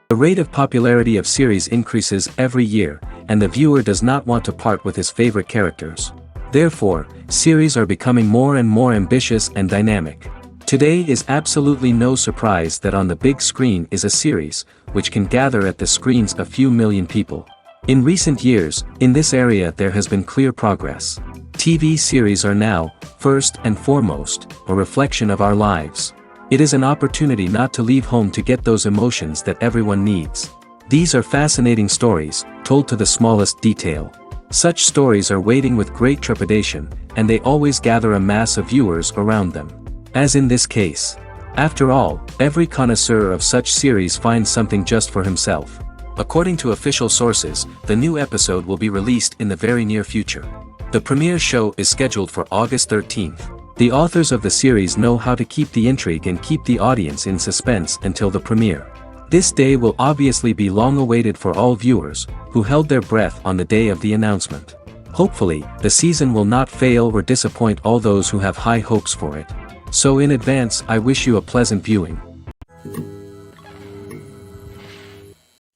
The rate of popularity of series increases every year, and the viewer does not want to part with his favorite characters. Therefore, series are becoming more and more ambitious and dynamic. Today is absolutely no surprise that on the big screen is a series, which can gather at the screens a few million people. In recent years, in this area there has been clear progress. TV series are now, first and foremost, a reflection of our lives. It is an opportunity not to leave home to get those emotions that everyone needs. These are fascinating stories, told to the smallest detail. Such stories are waiting with great trepidation, and they always gather a mass of viewers around them. As in this case. After all, every connoisseur of such series finds something just for himself. According to official sources, the new episode will be released in the very near future. The premiere show is scheduled for August 13th. The authors of the series know how to keep the intrigue and keep the audience in suspense until the premiere. This day will obviously be long awaited for all viewers, who held their breath on the day of the announcement. Hopefully, the season will not fail or disappoint all those who have high hopes for it. So in advance, I wish you a pleasant viewing.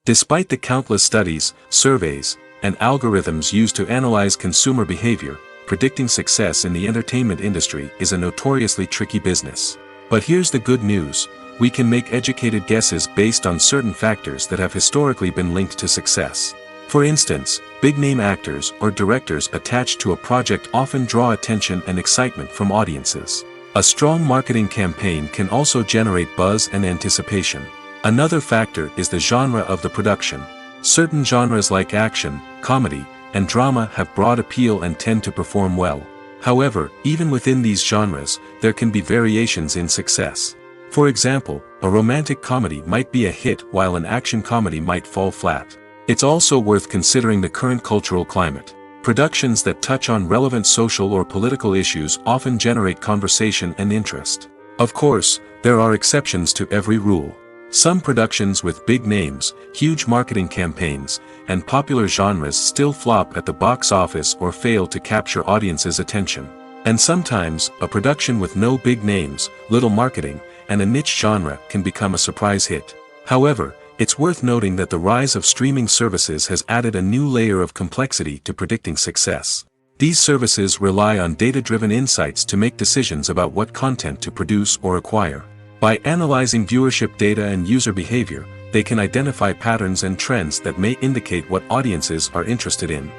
Despite the countless studies, surveys, and algorithms used to analyze consumer behavior, predicting success in the entertainment industry is a notoriously tricky business. But here's the good news: we can make educated guesses based on certain factors that have historically been linked to success. For instance, big-name actors or directors attached to a project often draw attention and excitement from audiences. A strong marketing campaign can also generate buzz and anticipation. Another factor is the genre of the production. Certain genres like action, comedy, and drama have broad appeal and tend to perform well. However, even within these genres, there can be variations in success. For example, a romantic comedy might be a hit while an action comedy might fall flat. It's also worth considering the current cultural climate. Productions that touch on relevant social or political issues often generate conversation and interest. Of course, there are exceptions to every rule. Some productions with big names, huge marketing campaigns, and popular genres still flop at the box office or fail to capture audiences' attention. And sometimes, a production with no big names, little marketing, and a niche genre can become a surprise hit. However, it's worth noting that the rise of streaming services has added a new layer of complexity to predicting success. These services rely on data-driven insights to make decisions about what content to produce or acquire. By analyzing viewership data and user behavior, they can identify patterns and trends that may indicate what audiences are interested in.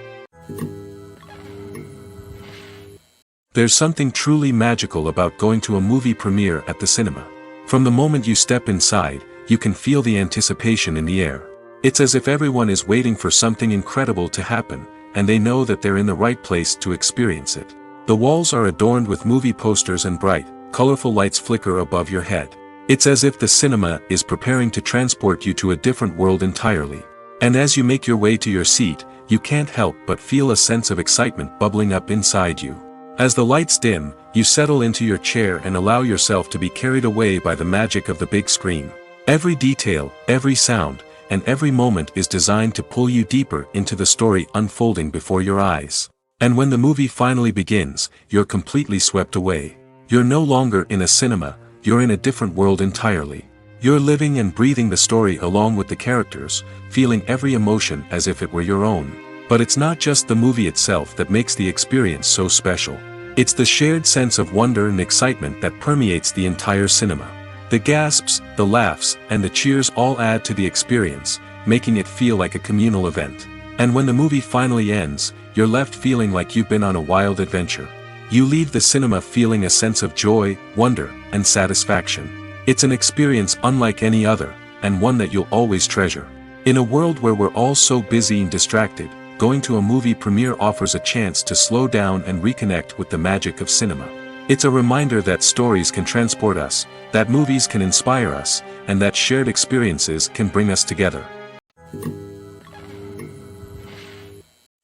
There's something truly magical about going to a movie premiere at the cinema. From the moment you step inside, you can feel the anticipation in the air. It's as if everyone is waiting for something incredible to happen, and they know that they're in the right place to experience it. The walls are adorned with movie posters and bright, colorful lights flicker above your head. It's as if the cinema is preparing to transport you to a different world entirely. And as you make your way to your seat, you can't help but feel a sense of excitement bubbling up inside you. As the lights dim, you settle into your chair and allow yourself to be carried away by the magic of the big screen. Every detail, every sound, and every moment is designed to pull you deeper into the story unfolding before your eyes. And when the movie finally begins, you're completely swept away. You're no longer in a cinema, you're in a different world entirely. You're living and breathing the story along with the characters, feeling every emotion as if it were your own. But it's not just the movie itself that makes the experience so special. It's the shared sense of wonder and excitement that permeates the entire cinema. The gasps, the laughs, and the cheers all add to the experience, making it feel like a communal event. And when the movie finally ends, you're left feeling like you've been on a wild adventure. You leave the cinema feeling a sense of joy, wonder, and satisfaction. It's an experience unlike any other, and one that you'll always treasure. In a world where we're all so busy and distracted, going to a movie premiere offers a chance to slow down and reconnect with the magic of cinema. It's a reminder that stories can transport us, that movies can inspire us, and that shared experiences can bring us together.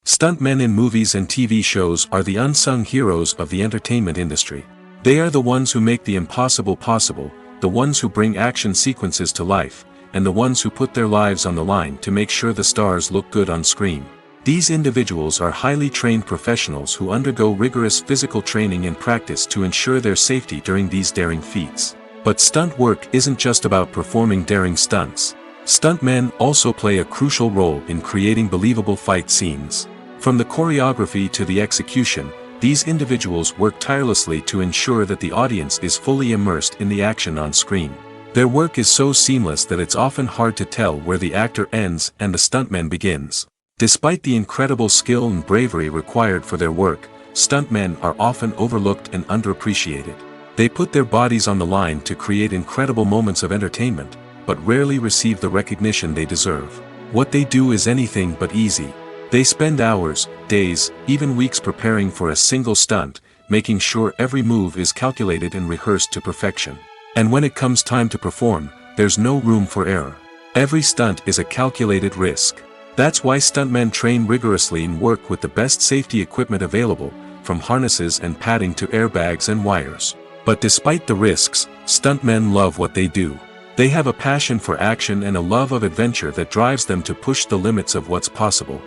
Stuntmen in movies and TV shows are the unsung heroes of the entertainment industry. They are the ones who make the impossible possible, the ones who bring action sequences to life, and the ones who put their lives on the line to make sure the stars look good on screen. These individuals are highly trained professionals who undergo rigorous physical training and practice to ensure their safety during these daring feats. But stunt work isn't just about performing daring stunts. Stuntmen also play a crucial role in creating believable fight scenes. From the choreography to the execution, these individuals work tirelessly to ensure that the audience is fully immersed in the action on screen. Their work is so seamless that it's often hard to tell where the actor ends and the stuntman begins. Despite the incredible skill and bravery required for their work, stuntmen are often overlooked and underappreciated. They put their bodies on the line to create incredible moments of entertainment, but rarely receive the recognition they deserve. What they do is anything but easy. They spend hours, days, even weeks preparing for a single stunt, making sure every move is calculated and rehearsed to perfection. And when it comes time to perform, there's no room for error. Every stunt is a calculated risk. That's why stuntmen train rigorously and work with the best safety equipment available, from harnesses and padding to airbags and wires. But despite the risks, stuntmen love what they do. They have a passion for action and a love of adventure that drives them to push the limits of what's possible.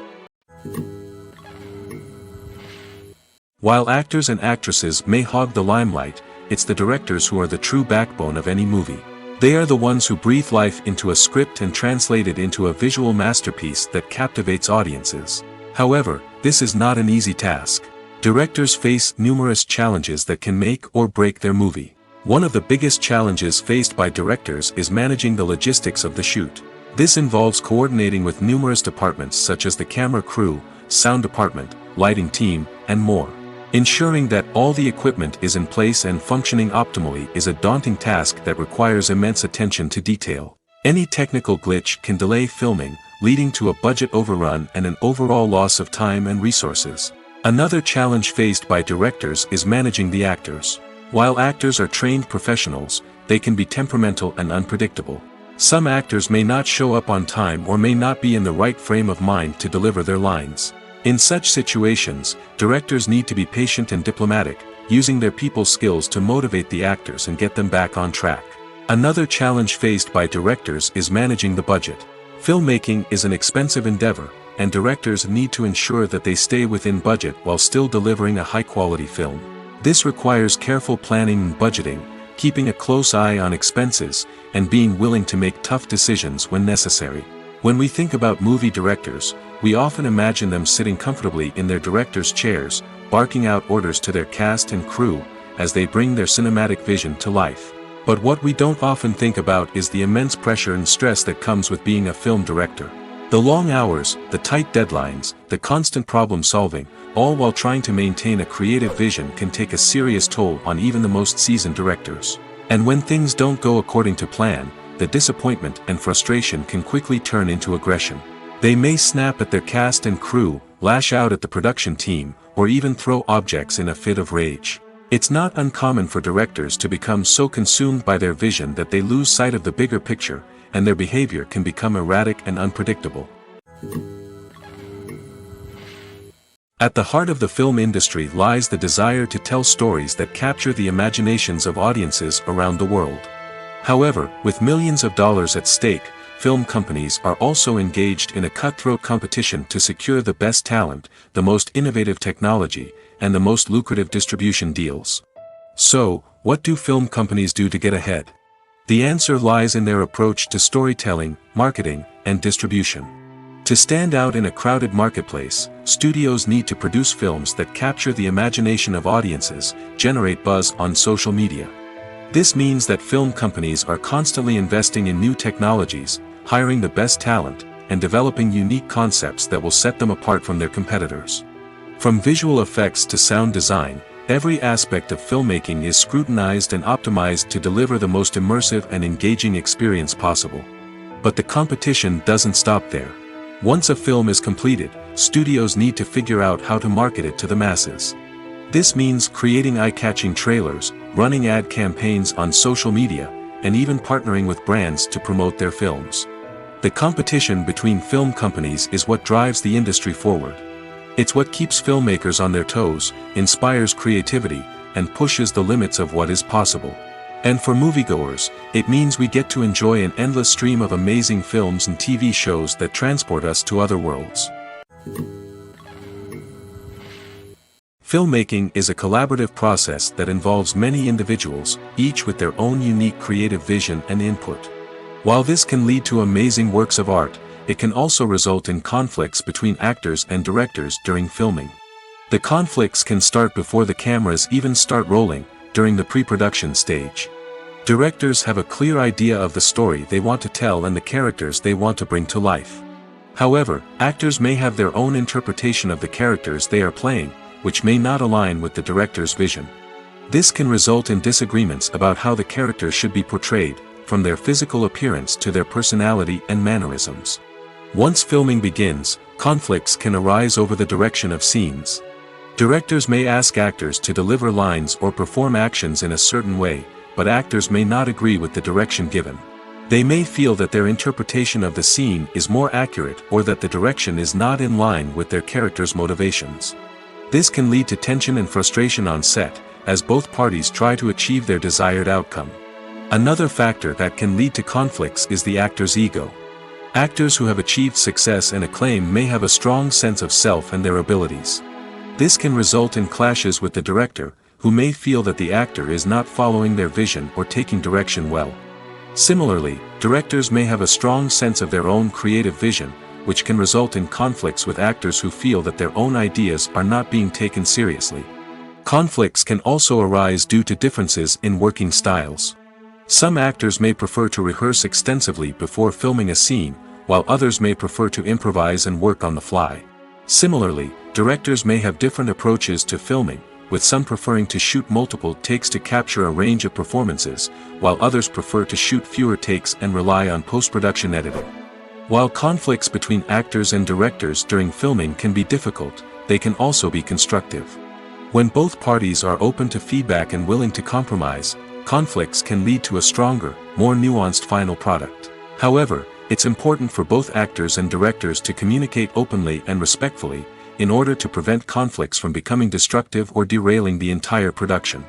While actors and actresses may hog the limelight, it's the directors who are the true backbone of any movie. They are the ones who breathe life into a script and translate it into a visual masterpiece that captivates audiences. However, this is not an easy task. Directors face numerous challenges that can make or break their movie. One of the biggest challenges faced by directors is managing the logistics of the shoot. This involves coordinating with numerous departments such as the camera crew, sound department, lighting team, and more. Ensuring that all the equipment is in place and functioning optimally is a daunting task that requires immense attention to detail. Any technical glitch can delay filming, leading to a budget overrun and an overall loss of time and resources. Another challenge faced by directors is managing the actors. While actors are trained professionals, they can be temperamental and unpredictable. Some actors may not show up on time or may not be in the right frame of mind to deliver their lines. In such situations, directors need to be patient and diplomatic, using their people skills to motivate the actors and get them back on track. Another challenge faced by directors is managing the budget. Filmmaking is an expensive endeavor, and directors need to ensure that they stay within budget while still delivering a high-quality film. This requires careful planning and budgeting, keeping a close eye on expenses, and being willing to make tough decisions when necessary. When we think about movie directors, we often imagine them sitting comfortably in their director's chairs, barking out orders to their cast and crew, as they bring their cinematic vision to life. But what we don't often think about is the immense pressure and stress that comes with being a film director. The long hours, the tight deadlines, the constant problem solving, all while trying to maintain a creative vision can take a serious toll on even the most seasoned directors. And when things don't go according to plan, the disappointment and frustration can quickly turn into aggression. They may snap at their cast and crew, lash out at the production team, or even throw objects in a fit of rage. It's not uncommon for directors to become so consumed by their vision that they lose sight of the bigger picture, and their behavior can become erratic and unpredictable. At the heart of the film industry lies the desire to tell stories that capture the imaginations of audiences around the world. However, with millions of dollars at stake, film companies are also engaged in a cutthroat competition to secure the best talent, the most innovative technology, and the most lucrative distribution deals. So, what do film companies do to get ahead? The answer lies in their approach to storytelling, marketing, and distribution. To stand out in a crowded marketplace, studios need to produce films that capture the imagination of audiences, generate buzz on social media. This means that film companies are constantly investing in new technologies, hiring the best talent, and developing unique concepts that will set them apart from their competitors. From visual effects to sound design, every aspect of filmmaking is scrutinized and optimized to deliver the most immersive and engaging experience possible. But the competition doesn't stop there. Once a film is completed, studios need to figure out how to market it to the masses. This means creating eye-catching trailers, running ad campaigns on social media, and even partnering with brands to promote their films. The competition between film companies is what drives the industry forward. It's what keeps filmmakers on their toes, inspires creativity, and pushes the limits of what is possible. And for moviegoers, it means we get to enjoy an endless stream of amazing films and TV shows that transport us to other worlds. Filmmaking is a collaborative process that involves many individuals, each with their own unique creative vision and input. While this can lead to amazing works of art, it can also result in conflicts between actors and directors during filming. The conflicts can start before the cameras even start rolling, during the pre-production stage. Directors have a clear idea of the story they want to tell and the characters they want to bring to life. However, actors may have their own interpretation of the characters they are playing, which may not align with the director's vision. This can result in disagreements about how the characters should be portrayed, from their physical appearance to their personality and mannerisms. Once filming begins, conflicts can arise over the direction of scenes. Directors may ask actors to deliver lines or perform actions in a certain way, but actors may not agree with the direction given. They may feel that their interpretation of the scene is more accurate or that the direction is not in line with their character's motivations. This can lead to tension and frustration on set, as both parties try to achieve their desired outcome. Another factor that can lead to conflicts is the actor's ego. Actors who have achieved success and acclaim may have a strong sense of self and their abilities. This can result in clashes with the director, who may feel that the actor is not following their vision or taking direction well. Similarly, directors may have a strong sense of their own creative vision, which can result in conflicts with actors who feel that their own ideas are not being taken seriously. Conflicts can also arise due to differences in working styles. Some actors may prefer to rehearse extensively before filming a scene, while others may prefer to improvise and work on the fly. Similarly, directors may have different approaches to filming, with some preferring to shoot multiple takes to capture a range of performances, while others prefer to shoot fewer takes and rely on post-production editing. While conflicts between actors and directors during filming can be difficult, they can also be constructive. When both parties are open to feedback and willing to compromise, conflicts can lead to a stronger, more nuanced final product. However, it's important for both actors and directors to communicate openly and respectfully, in order to prevent conflicts from becoming destructive or derailing the entire production.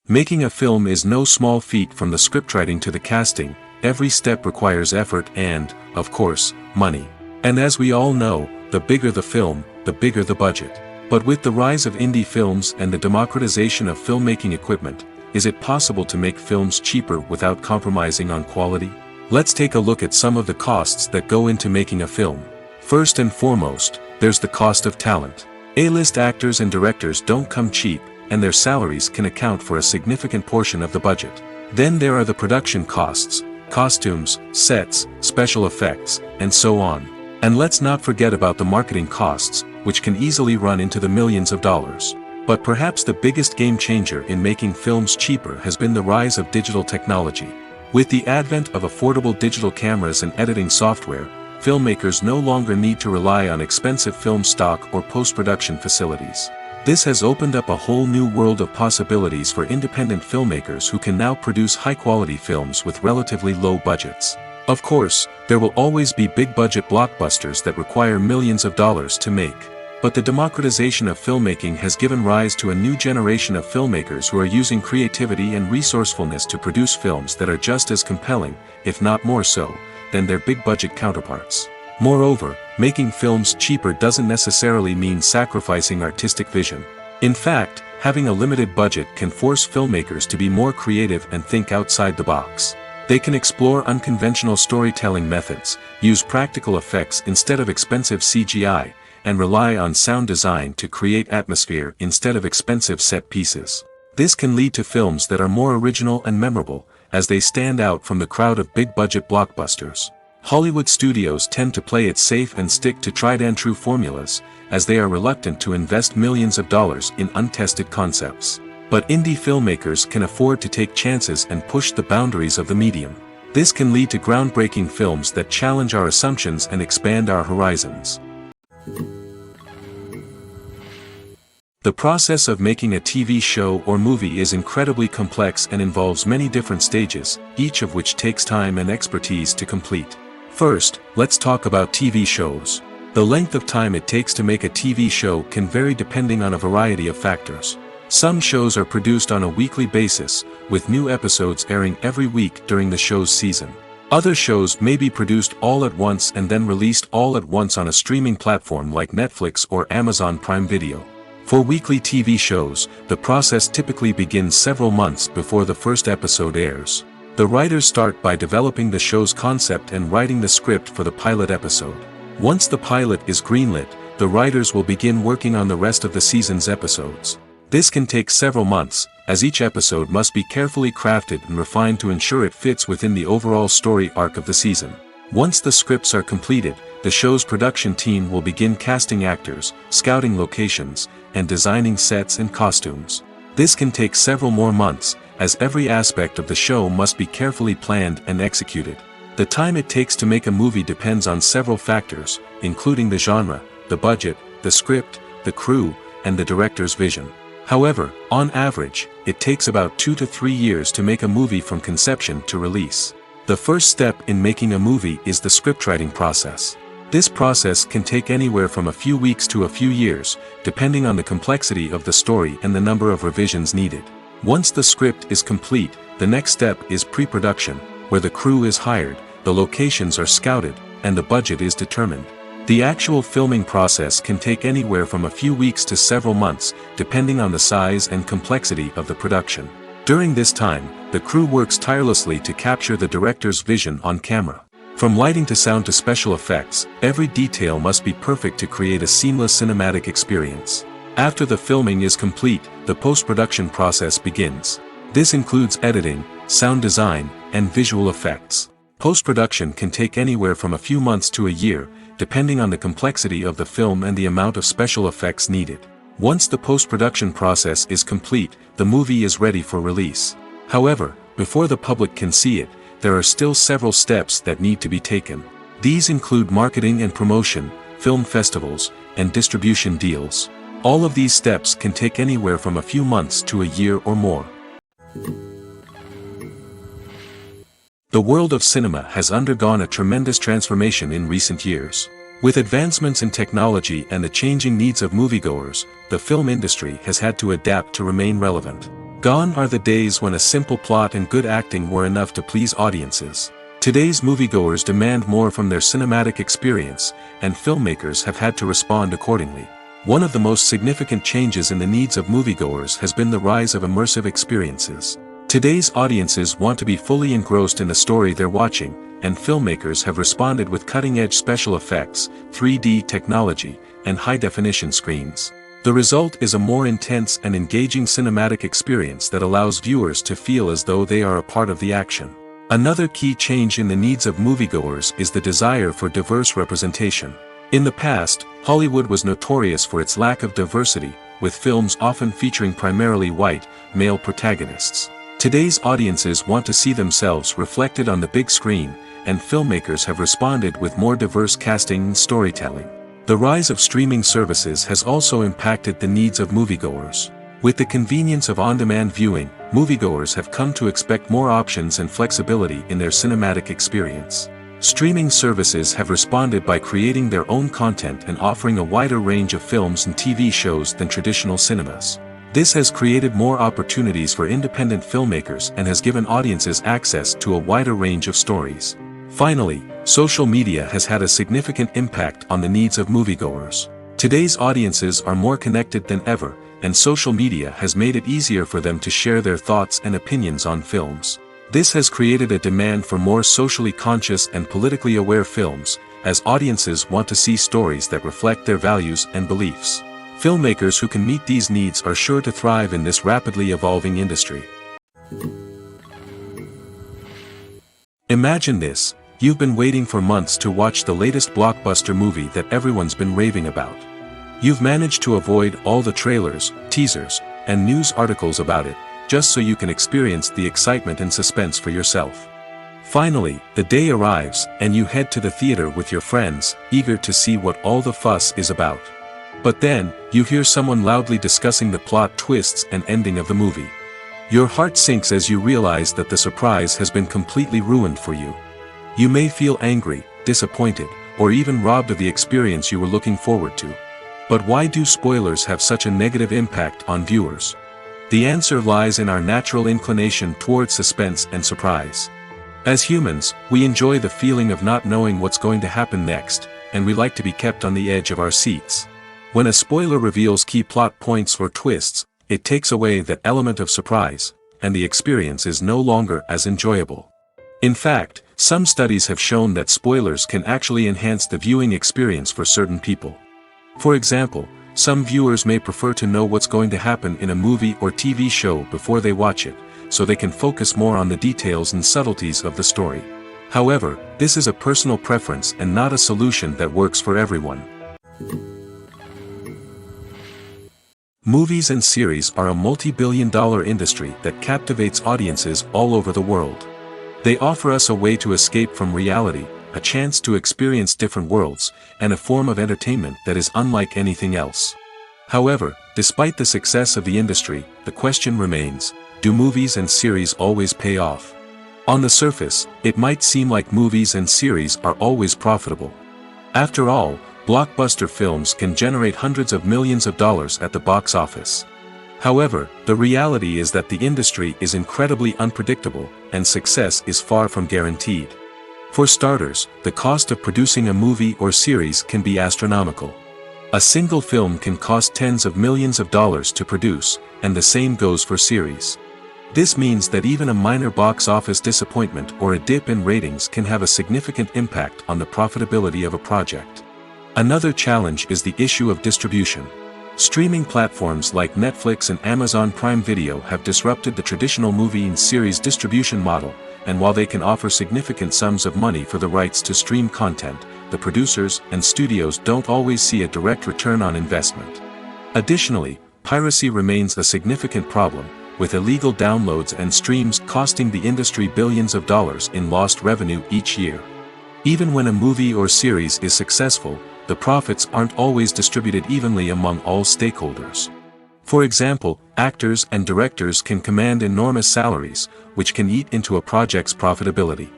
Making a film is no small feat. From the scriptwriting to the casting, every step requires effort and, of course, money. And as we all know, the bigger the film, the bigger the budget. But with the rise of indie films and the democratization of filmmaking equipment, is it possible to make films cheaper without compromising on quality? Let's take a look at some of the costs that go into making a film. First and foremost, there's the cost of talent. A-list actors and directors don't come cheap, and their salaries can account for a significant portion of the budget. Then there are the production costs, costumes, sets, special effects, and so on. And let's not forget about the marketing costs, which can easily run into the millions of dollars. But perhaps the biggest game changer in making films cheaper has been the rise of digital technology. With the advent of affordable digital cameras and editing software, filmmakers no longer need to rely on expensive film stock or post-production facilities. This has opened up a whole new world of possibilities for independent filmmakers who can now produce high-quality films with relatively low budgets. Of course, there will always be big-budget blockbusters that require millions of dollars to make. But the democratization of filmmaking has given rise to a new generation of filmmakers who are using creativity and resourcefulness to produce films that are just as compelling, if not more so, than their big-budget counterparts. Moreover, making films cheaper doesn't necessarily mean sacrificing artistic vision. In fact, having a limited budget can force filmmakers to be more creative and think outside the box. They can explore unconventional storytelling methods, use practical effects instead of expensive CGI, and rely on sound design to create atmosphere instead of expensive set pieces. This can lead to films that are more original and memorable, as they stand out from the crowd of big-budget blockbusters. Hollywood studios tend to play it safe and stick to tried-and-true formulas, as they are reluctant to invest millions of dollars in untested concepts. But indie filmmakers can afford to take chances and push the boundaries of the medium. This can lead to groundbreaking films that challenge our assumptions and expand our horizons. The process of making a TV show or movie is incredibly complex and involves many different stages, each of which takes time and expertise to complete. First, let's talk about TV shows. The length of time it takes to make a TV show can vary depending on a variety of factors. Some shows are produced on a weekly basis, with new episodes airing every week during the show's season. Other shows may be produced all at once and then released all at once on a streaming platform like Netflix or Amazon Prime Video. For weekly TV shows, the process typically begins several months before the first episode airs. The writers start by developing the show's concept and writing the script for the pilot episode. Once the pilot is greenlit, the writers will begin working on the rest of the season's episodes. This can take several months, as each episode must be carefully crafted and refined to ensure it fits within the overall story arc of the season. Once the scripts are completed, the show's production team will begin casting actors, scouting locations, and designing sets and costumes. This can take several more months, as every aspect of the show must be carefully planned and executed. The time it takes to make a movie depends on several factors, including the genre, the budget, the script, the crew, and the director's vision. However, on average, it takes about 2 to 3 years to make a movie from conception to release. The first step in making a movie is the scriptwriting process. This process can take anywhere from a few weeks to a few years, depending on the complexity of the story and the number of revisions needed. Once the script is complete, the next step is pre-production, where the crew is hired, the locations are scouted, and the budget is determined. The actual filming process can take anywhere from a few weeks to several months, depending on the size and complexity of the production. During this time, the crew works tirelessly to capture the director's vision on camera. From lighting to sound to special effects, every detail must be perfect to create a seamless cinematic experience. After the filming is complete, the post-production process begins. This includes editing, sound design, and visual effects. Post-production can take anywhere from a few months to a year, depending on the complexity of the film and the amount of special effects needed. Once the post-production process is complete, the movie is ready for release. However, before the public can see it, there are still several steps that need to be taken. These include marketing and promotion, film festivals, and distribution deals. All of these steps can take anywhere from a few months to a year or more. The world of cinema has undergone a tremendous transformation in recent years. With advancements in technology and the changing needs of moviegoers, the film industry has had to adapt to remain relevant. Gone are the days when a simple plot and good acting were enough to please audiences. Today's moviegoers demand more from their cinematic experience, and filmmakers have had to respond accordingly. One of the most significant changes in the needs of moviegoers has been the rise of immersive experiences. Today's audiences want to be fully engrossed in the story they're watching, and filmmakers have responded with cutting-edge special effects, 3D technology, and high-definition screens. The result is a more intense and engaging cinematic experience that allows viewers to feel as though they are a part of the action. Another key change in the needs of moviegoers is the desire for diverse representation. In the past, Hollywood was notorious for its lack of diversity, with films often featuring primarily white, male protagonists. Today's audiences want to see themselves reflected on the big screen, and filmmakers have responded with more diverse casting and storytelling. The rise of streaming services has also impacted the needs of moviegoers. With the convenience of on-demand viewing, moviegoers have come to expect more options and flexibility in their cinematic experience. Streaming services have responded by creating their own content and offering a wider range of films and TV shows than traditional cinemas. This has created more opportunities for independent filmmakers and has given audiences access to a wider range of stories. Finally, social media has had a significant impact on the needs of moviegoers. Today's audiences are more connected than ever, and social media has made it easier for them to share their thoughts and opinions on films. This has created a demand for more socially conscious and politically aware films, as audiences want to see stories that reflect their values and beliefs. Filmmakers who can meet these needs are sure to thrive in this rapidly evolving industry. Imagine this: you've been waiting for months to watch the latest blockbuster movie that everyone's been raving about. You've managed to avoid all the trailers, teasers, and news articles about it, just so you can experience the excitement and suspense for yourself. Finally, the day arrives, and you head to the theater with your friends, eager to see what all the fuss is about. But then, you hear someone loudly discussing the plot twists and ending of the movie. Your heart sinks as you realize that the surprise has been completely ruined for you. You may feel angry, disappointed, or even robbed of the experience you were looking forward to. But why do spoilers have such a negative impact on viewers? The answer lies in our natural inclination towards suspense and surprise. As humans, we enjoy the feeling of not knowing what's going to happen next, and we like to be kept on the edge of our seats. When a spoiler reveals key plot points or twists, it takes away that element of surprise, and the experience is no longer as enjoyable. In fact, some studies have shown that spoilers can actually enhance the viewing experience for certain people. For example, some viewers may prefer to know what's going to happen in a movie or TV show before they watch it, so they can focus more on the details and subtleties of the story. However, this is a personal preference and not a solution that works for everyone. Movies and series are a multi-billion-dollar industry that captivates audiences all over the world. They offer us a way to escape from reality, a chance to experience different worlds, and a form of entertainment that is unlike anything else. However, despite the success of the industry, the question remains, do movies and series always pay off? On the surface, it might seem like movies and series are always profitable. After all, blockbuster films can generate hundreds of millions of dollars at the box office. However, the reality is that the industry is incredibly unpredictable, and success is far from guaranteed. For starters, the cost of producing a movie or series can be astronomical. A single film can cost tens of millions of dollars to produce, and the same goes for series. This means that even a minor box office disappointment or a dip in ratings can have a significant impact on the profitability of a project. Another challenge is the issue of distribution. Streaming platforms like Netflix and Amazon Prime Video have disrupted the traditional movie and series distribution model, and while they can offer significant sums of money for the rights to stream content, the producers and studios don't always see a direct return on investment. Additionally, piracy remains a significant problem, with illegal downloads and streams costing the industry billions of dollars in lost revenue each year. Even when a movie or series is successful, the profits aren't always distributed evenly among all stakeholders. For example, actors and directors can command enormous salaries, which can eat into a project's profitability.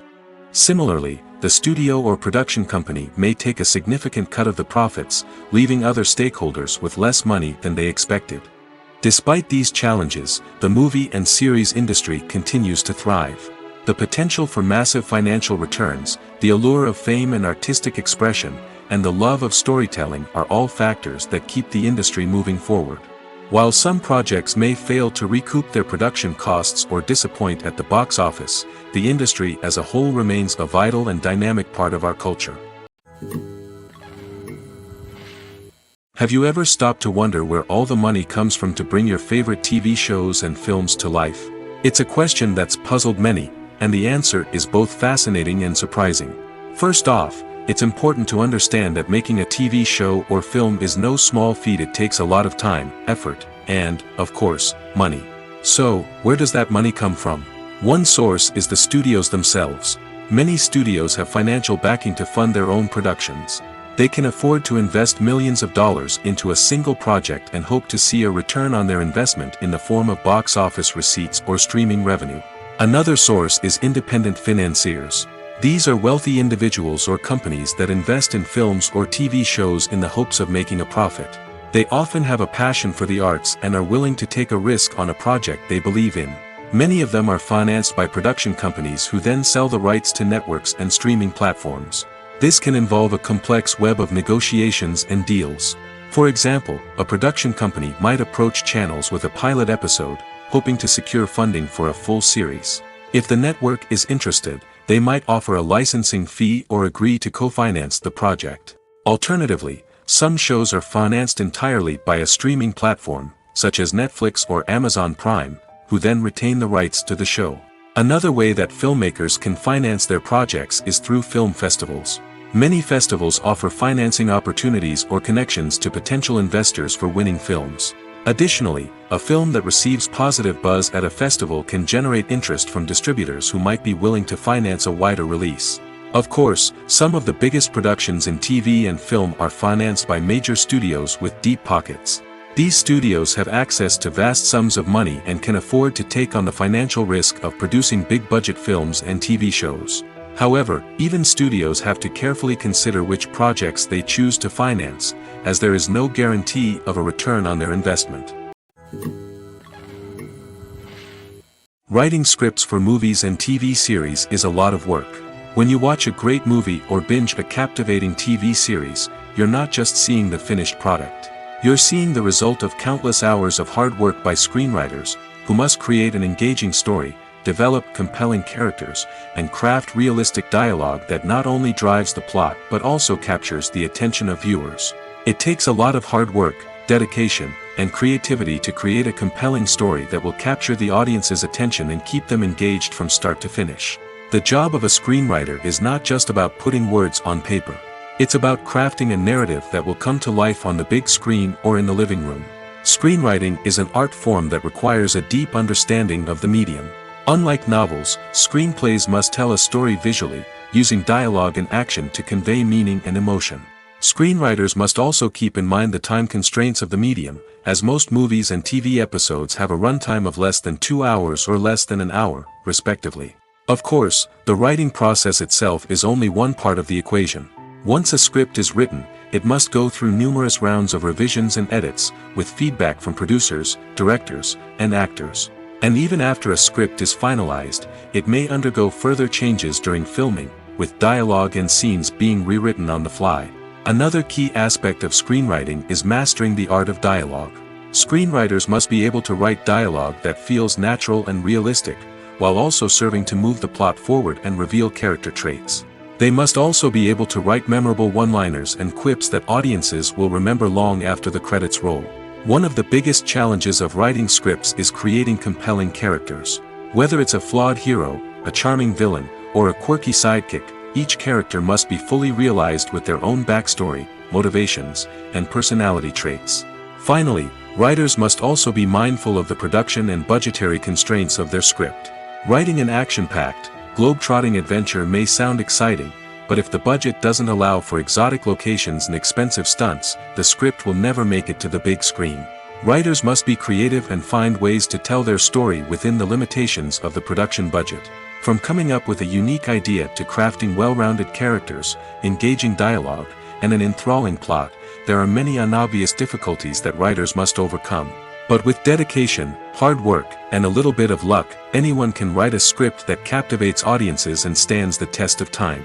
Similarly, the studio or production company may take a significant cut of the profits, leaving other stakeholders with less money than they expected. Despite these challenges, the movie and series industry continues to thrive. The potential for massive financial returns, the allure of fame and artistic expression, and the love of storytelling are all factors that keep the industry moving forward. While some projects may fail to recoup their production costs or disappoint at the box office, the industry as a whole remains a vital and dynamic part of our culture. Have you ever stopped to wonder where all the money comes from to bring your favorite TV shows and films to life? It's a question that's puzzled many, and the answer is both fascinating and surprising. First off, it's important to understand that making a TV show or film is no small feat. It takes a lot of time, effort, and, of course, money. So, where does that money come from? One source is the studios themselves. Many studios have financial backing to fund their own productions. They can afford to invest millions of dollars into a single project and hope to see a return on their investment in the form of box office receipts or streaming revenue. Another source is independent financiers. These are wealthy individuals or companies that invest in films or TV shows in the hopes of making a profit. They often have a passion for the arts and are willing to take a risk on a project they believe in. Many of them are financed by production companies who then sell the rights to networks and streaming platforms. This can involve a complex web of negotiations and deals. For example, a production company might approach channels with a pilot episode, hoping to secure funding for a full series. If the network is interested, they might offer a licensing fee or agree to co-finance the project. Alternatively, some shows are financed entirely by a streaming platform, such as Netflix or Amazon Prime, who then retain the rights to the show. Another way that filmmakers can finance their projects is through film festivals. Many festivals offer financing opportunities or connections to potential investors for winning films. Additionally, a film that receives positive buzz at a festival can generate interest from distributors who might be willing to finance a wider release. Of course, some of the biggest productions in TV and film are financed by major studios with deep pockets. These studios have access to vast sums of money and can afford to take on the financial risk of producing big-budget films and TV shows. However, even studios have to carefully consider which projects they choose to finance, as there is no guarantee of a return on their investment. Writing scripts for movies and TV series is a lot of work. When you watch a great movie or binge a captivating TV series, you're not just seeing the finished product. You're seeing the result of countless hours of hard work by screenwriters, who must create an engaging story, develop compelling characters, and craft realistic dialogue that not only drives the plot but also captures the attention of viewers. It takes a lot of hard work, dedication, and creativity to create a compelling story that will capture the audience's attention and keep them engaged from start to finish. The job of a screenwriter is not just about putting words on paper. It's about crafting a narrative that will come to life on the big screen or in the living room. Screenwriting is an art form that requires a deep understanding of the medium. Unlike novels, screenplays must tell a story visually, using dialogue and action to convey meaning and emotion. Screenwriters must also keep in mind the time constraints of the medium, as most movies and TV episodes have a runtime of less than 2 hours or less than an hour, respectively. Of course, the writing process itself is only one part of the equation. Once a script is written, it must go through numerous rounds of revisions and edits, with feedback from producers, directors, and actors. And even after a script is finalized, it may undergo further changes during filming, with dialogue and scenes being rewritten on the fly. Another key aspect of screenwriting is mastering the art of dialogue. Screenwriters must be able to write dialogue that feels natural and realistic, while also serving to move the plot forward and reveal character traits. They must also be able to write memorable one-liners and quips that audiences will remember long after the credits roll. One of the biggest challenges of writing scripts is creating compelling characters. Whether it's a flawed hero, a charming villain, or a quirky sidekick, each character must be fully realized with their own backstory, motivations, and personality traits. Finally, writers must also be mindful of the production and budgetary constraints of their script. Writing an action-packed, globe-trotting adventure may sound exciting, but if the budget doesn't allow for exotic locations and expensive stunts, the script will never make it to the big screen. Writers must be creative and find ways to tell their story within the limitations of the production budget. From coming up with a unique idea to crafting well-rounded characters, engaging dialogue, and an enthralling plot, there are many unobvious difficulties that writers must overcome. But with dedication, hard work, and a little bit of luck, anyone can write a script that captivates audiences and stands the test of time.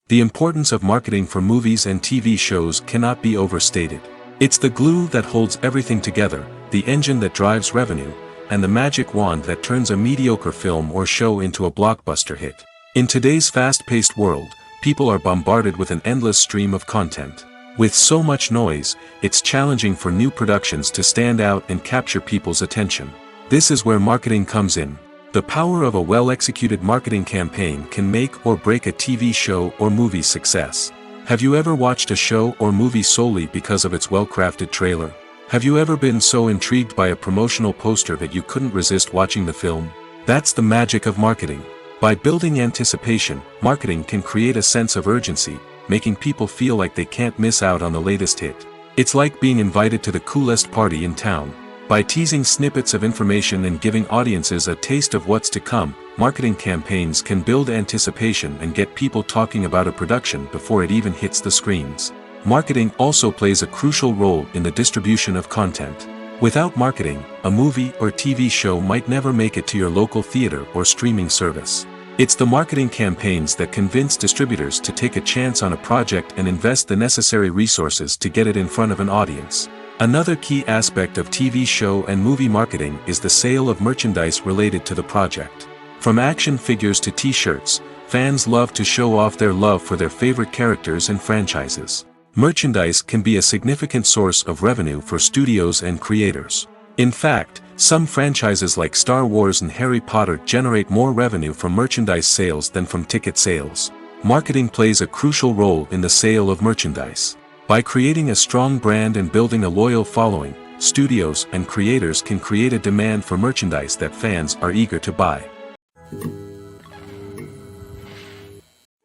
The importance of marketing for movies and TV shows cannot be overstated. It's the glue that holds everything together, the engine that drives revenue, and the magic wand that turns a mediocre film or show into a blockbuster hit. In today's fast-paced world, people are bombarded with an endless stream of content. With so much noise, it's challenging for new productions to stand out and capture people's attention. This is where marketing comes in. The power of a well-executed marketing campaign can make or break a TV show or movie's success. Have you ever watched a show or movie solely because of its well-crafted trailer? Have you ever been so intrigued by a promotional poster that you couldn't resist watching the film? That's the magic of marketing. By building anticipation, marketing can create a sense of urgency, making people feel like they can't miss out on the latest hit. It's like being invited to the coolest party in town. By teasing snippets of information and giving audiences a taste of what's to come, marketing campaigns can build anticipation and get people talking about a production before it even hits the screens. Marketing also plays a crucial role in the distribution of content. Without marketing, a movie or TV show might never make it to your local theater or streaming service. It's the marketing campaigns that convince distributors to take a chance on a project and invest the necessary resources to get it in front of an audience. Another key aspect of TV show and movie marketing is the sale of merchandise related to the project. From action figures to t-shirts, fans love to show off their love for their favorite characters and franchises. Merchandise can be a significant source of revenue for studios and creators. In fact, some franchises like Star Wars and Harry Potter generate more revenue from merchandise sales than from ticket sales. Marketing plays a crucial role in the sale of merchandise. By creating a strong brand and building a loyal following, studios and creators can create a demand for merchandise that fans are eager to buy.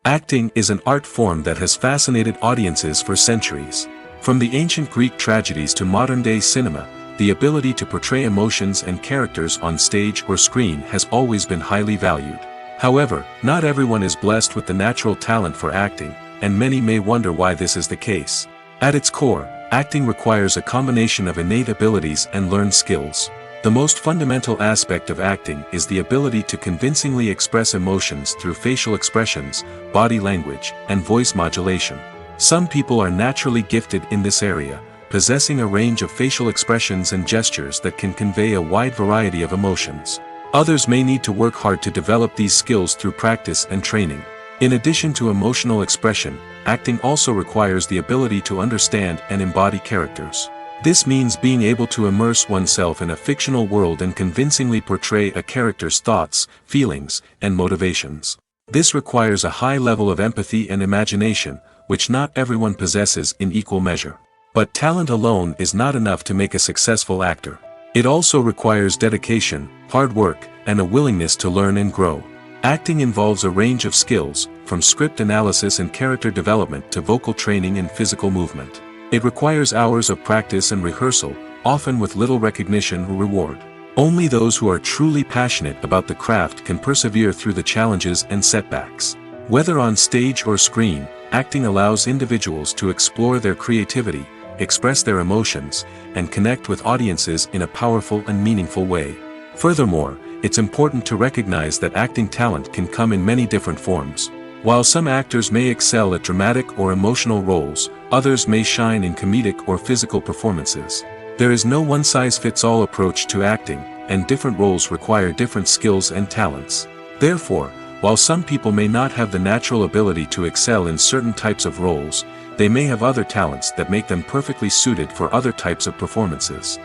Acting is an art form that has fascinated audiences for centuries. From the ancient Greek tragedies to modern-day cinema, the ability to portray emotions and characters on stage or screen has always been highly valued. However, not everyone is blessed with the natural talent for acting, and many may wonder why this is the case. At its core, acting requires a combination of innate abilities and learned skills. The most fundamental aspect of acting is the ability to convincingly express emotions through facial expressions, body language, and voice modulation. Some people are naturally gifted in this area, possessing a range of facial expressions and gestures that can convey a wide variety of emotions. Others may need to work hard to develop these skills through practice and training. In addition to emotional expression, acting also requires the ability to understand and embody characters. This means being able to immerse oneself in a fictional world and convincingly portray a character's thoughts, feelings, and motivations. This requires a high level of empathy and imagination, which not everyone possesses in equal measure. But talent alone is not enough to make a successful actor. It also requires dedication, hard work, and a willingness to learn and grow. Acting involves a range of skills, from script analysis and character development to vocal training and physical movement. It requires hours of practice and rehearsal, often with little recognition or reward. Only those who are truly passionate about the craft can persevere through the challenges and setbacks. Whether on stage or screen, acting allows individuals to explore their creativity, express their emotions, and connect with audiences in a powerful and meaningful way. Furthermore, it's important to recognize that acting talent can come in many different forms. While some actors may excel at dramatic or emotional roles, others may shine in comedic or physical performances. There is no one-size-fits-all approach to acting, and different roles require different skills and talents. Therefore, while some people may not have the natural ability to excel in certain types of roles, they may have other talents that make them perfectly suited for other types of performances.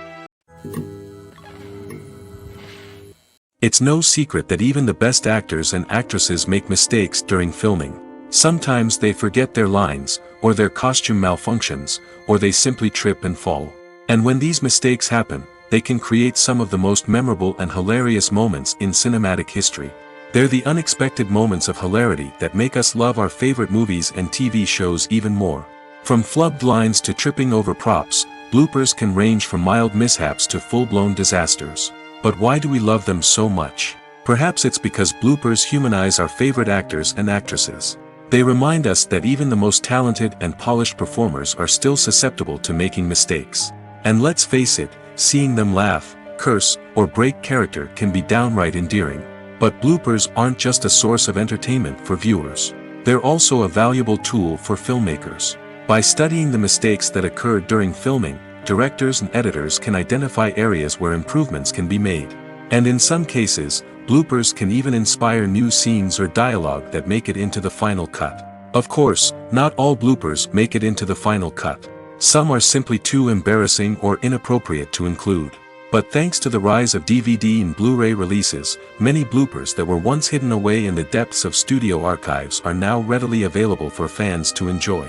It's no secret that even the best actors and actresses make mistakes during filming. Sometimes they forget their lines, or their costume malfunctions, or they simply trip and fall. And when these mistakes happen, they can create some of the most memorable and hilarious moments in cinematic history. They're the unexpected moments of hilarity that make us love our favorite movies and TV shows even more. From flubbed lines to tripping over props, bloopers can range from mild mishaps to full-blown disasters. But why do we love them so much? Perhaps it's because bloopers humanize our favorite actors and actresses. They remind us that even the most talented and polished performers are still susceptible to making mistakes. And let's face it, seeing them laugh, curse, or break character can be downright endearing. But bloopers aren't just a source of entertainment for viewers. They're also a valuable tool for filmmakers. By studying the mistakes that occurred during filming, directors and editors can identify areas where improvements can be made. And in some cases, bloopers can even inspire new scenes or dialogue that make it into the final cut. Of course, not all bloopers make it into the final cut. Some are simply too embarrassing or inappropriate to include. But thanks to the rise of DVD and Blu-ray releases, many bloopers that were once hidden away in the depths of studio archives are now readily available for fans to enjoy.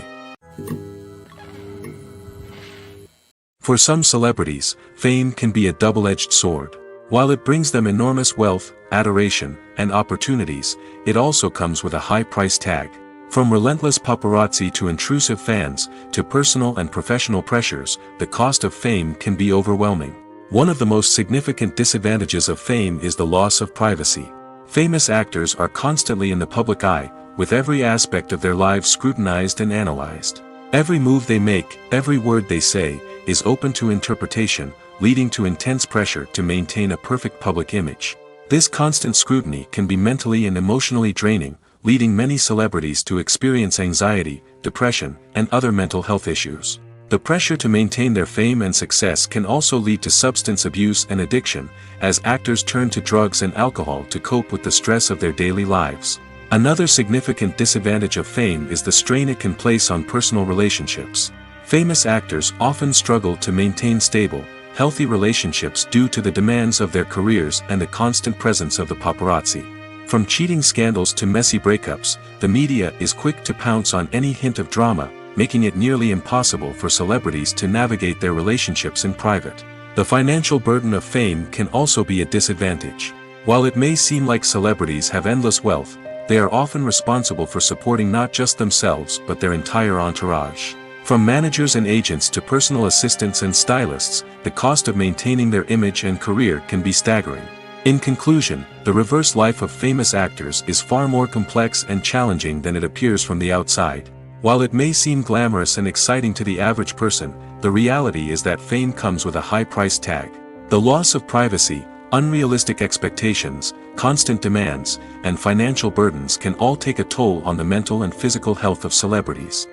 For some celebrities, fame can be a double-edged sword. While it brings them enormous wealth, adoration, and opportunities, it also comes with a high price tag. From relentless paparazzi to intrusive fans, to personal and professional pressures, the cost of fame can be overwhelming. One of the most significant disadvantages of fame is the loss of privacy. Famous actors are constantly in the public eye, with every aspect of their lives scrutinized and analyzed. Every move they make, every word they say, is open to interpretation, leading to intense pressure to maintain a perfect public image. This constant scrutiny can be mentally and emotionally draining, leading many celebrities to experience anxiety, depression, and other mental health issues. The pressure to maintain their fame and success can also lead to substance abuse and addiction, as actors turn to drugs and alcohol to cope with the stress of their daily lives. Another significant disadvantage of fame is the strain it can place on personal relationships. Famous actors often struggle to maintain stable, healthy relationships due to the demands of their careers and the constant presence of the paparazzi. From cheating scandals to messy breakups, the media is quick to pounce on any hint of drama, making it nearly impossible for celebrities to navigate their relationships in private. The financial burden of fame can also be a disadvantage. While it may seem like celebrities have endless wealth, they are often responsible for supporting not just themselves but their entire entourage. From managers and agents to personal assistants and stylists, the cost of maintaining their image and career can be staggering. In conclusion, the reverse life of famous actors is far more complex and challenging than it appears from the outside. While it may seem glamorous and exciting to the average person, the reality is that fame comes with a high price tag. The loss of privacy, unrealistic expectations, constant demands, and financial burdens can all take a toll on the mental and physical health of celebrities.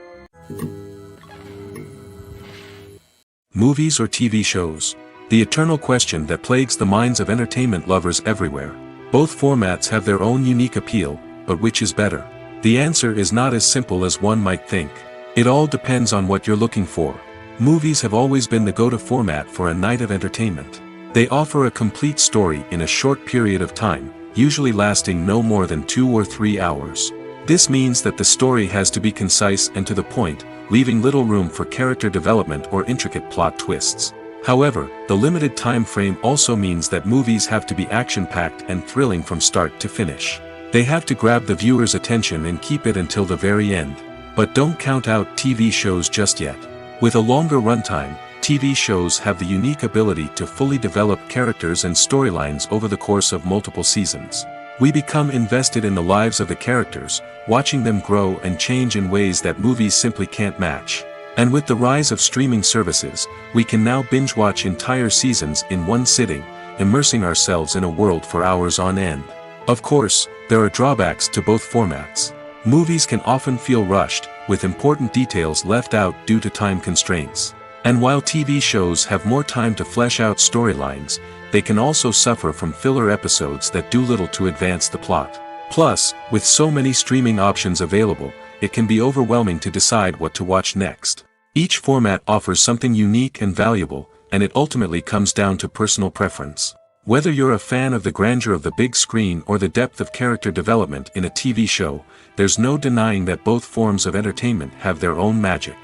Movies or TV shows? The eternal question that plagues the minds of entertainment lovers everywhere. Both formats have their own unique appeal, but which is better? The answer is not as simple as one might think. It all depends on what you're looking for. Movies have always been the go-to format for a night of entertainment. They offer a complete story in a short period of time, usually lasting no more than 2 or 3 hours. This means that the story has to be concise and to the point, leaving little room for character development or intricate plot twists. However, the limited time frame also means that movies have to be action-packed and thrilling from start to finish. They have to grab the viewer's attention and keep it until the very end. But don't count out TV shows just yet. With a longer runtime, TV shows have the unique ability to fully develop characters and storylines over the course of multiple seasons. We become invested in the lives of the characters, watching them grow and change in ways that movies simply can't match. And with the rise of streaming services, we can now binge-watch entire seasons in one sitting, immersing ourselves in a world for hours on end. Of course, there are drawbacks to both formats. Movies can often feel rushed, with important details left out due to time constraints. And while TV shows have more time to flesh out storylines, they can also suffer from filler episodes that do little to advance the plot. Plus, with so many streaming options available, it can be overwhelming to decide what to watch next. Each format offers something unique and valuable, and it ultimately comes down to personal preference. Whether you're a fan of the grandeur of the big screen or the depth of character development in a TV show, there's no denying that both forms of entertainment have their own magic.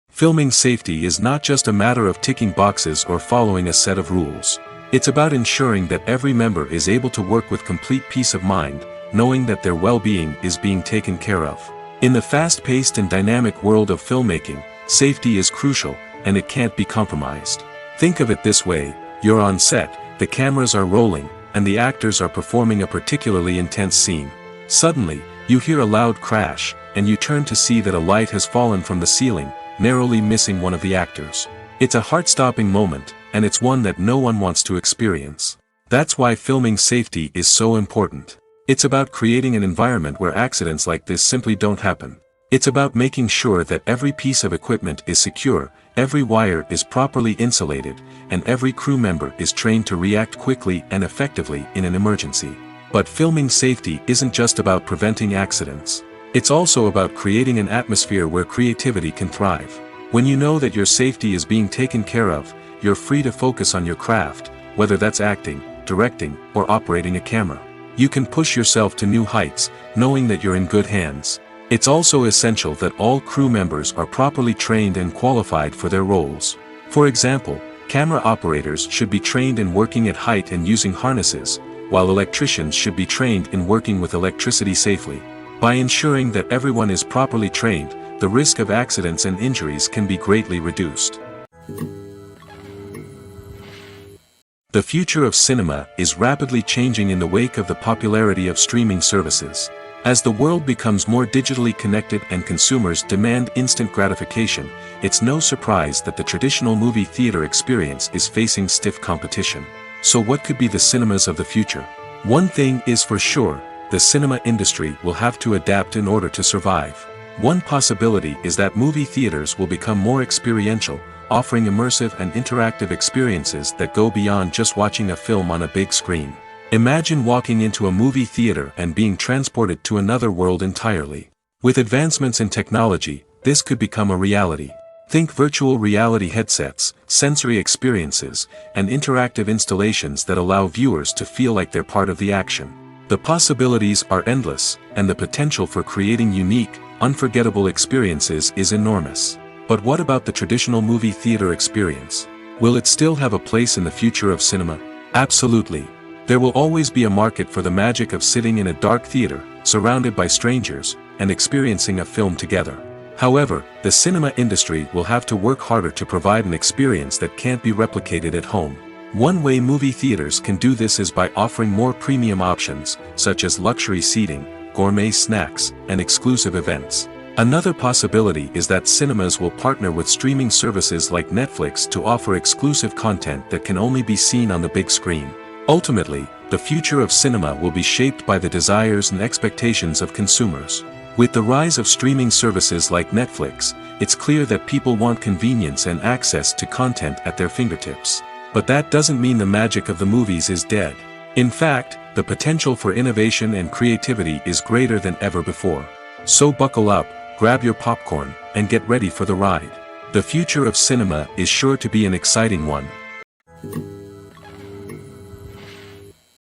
Filming safety is not just a matter of ticking boxes or following a set of rules. It's about ensuring that every member is able to work with complete peace of mind, knowing that their well-being is being taken care of. In the fast-paced and dynamic world of filmmaking, safety is crucial, and it can't be compromised. Think of it this way: you're on set, the cameras are rolling, and the actors are performing a particularly intense scene. Suddenly, you hear a loud crash, and you turn to see that a light has fallen from the ceiling, narrowly missing one of the actors. It's a heart-stopping moment, and it's one that no one wants to experience. That's why filming safety is so important. It's about creating an environment where accidents like this simply don't happen. It's about making sure that every piece of equipment is secure, every wire is properly insulated, and every crew member is trained to react quickly and effectively in an emergency. But filming safety isn't just about preventing accidents. It's also about creating an atmosphere where creativity can thrive. When you know that your safety is being taken care of, you're free to focus on your craft, whether that's acting, directing, or operating a camera. You can push yourself to new heights, knowing that you're in good hands. It's also essential that all crew members are properly trained and qualified for their roles. For example, camera operators should be trained in working at height and using harnesses, while electricians should be trained in working with electricity safely. By ensuring that everyone is properly trained, the risk of accidents and injuries can be greatly reduced. The future of cinema is rapidly changing in the wake of the popularity of streaming services. As the world becomes more digitally connected and consumers demand instant gratification, it's no surprise that the traditional movie theater experience is facing stiff competition. So what could be the cinemas of the future? One thing is for sure: the cinema industry will have to adapt in order to survive. One possibility is that movie theaters will become more experiential, offering immersive and interactive experiences that go beyond just watching a film on a big screen. Imagine walking into a movie theater and being transported to another world entirely. With advancements in technology, this could become a reality. Think virtual reality headsets, sensory experiences, and interactive installations that allow viewers to feel like they're part of the action. The possibilities are endless, and the potential for creating unique, unforgettable experiences is enormous. But what about the traditional movie theater experience? Will it still have a place in the future of cinema? Absolutely. There will always be a market for the magic of sitting in a dark theater, surrounded by strangers, and experiencing a film together. However, the cinema industry will have to work harder to provide an experience that can't be replicated at home. One way movie theaters can do this is by offering more premium options, such as luxury seating, gourmet snacks, and exclusive events. Another possibility is that cinemas will partner with streaming services like Netflix to offer exclusive content that can only be seen on the big screen. Ultimately, the future of cinema will be shaped by the desires and expectations of consumers. With the rise of streaming services like Netflix, it's clear that people want convenience and access to content at their fingertips. But that doesn't mean the magic of the movies is dead. In fact, the potential for innovation and creativity is greater than ever before. So buckle up, grab your popcorn, and get ready for the ride. The future of cinema is sure to be an exciting one.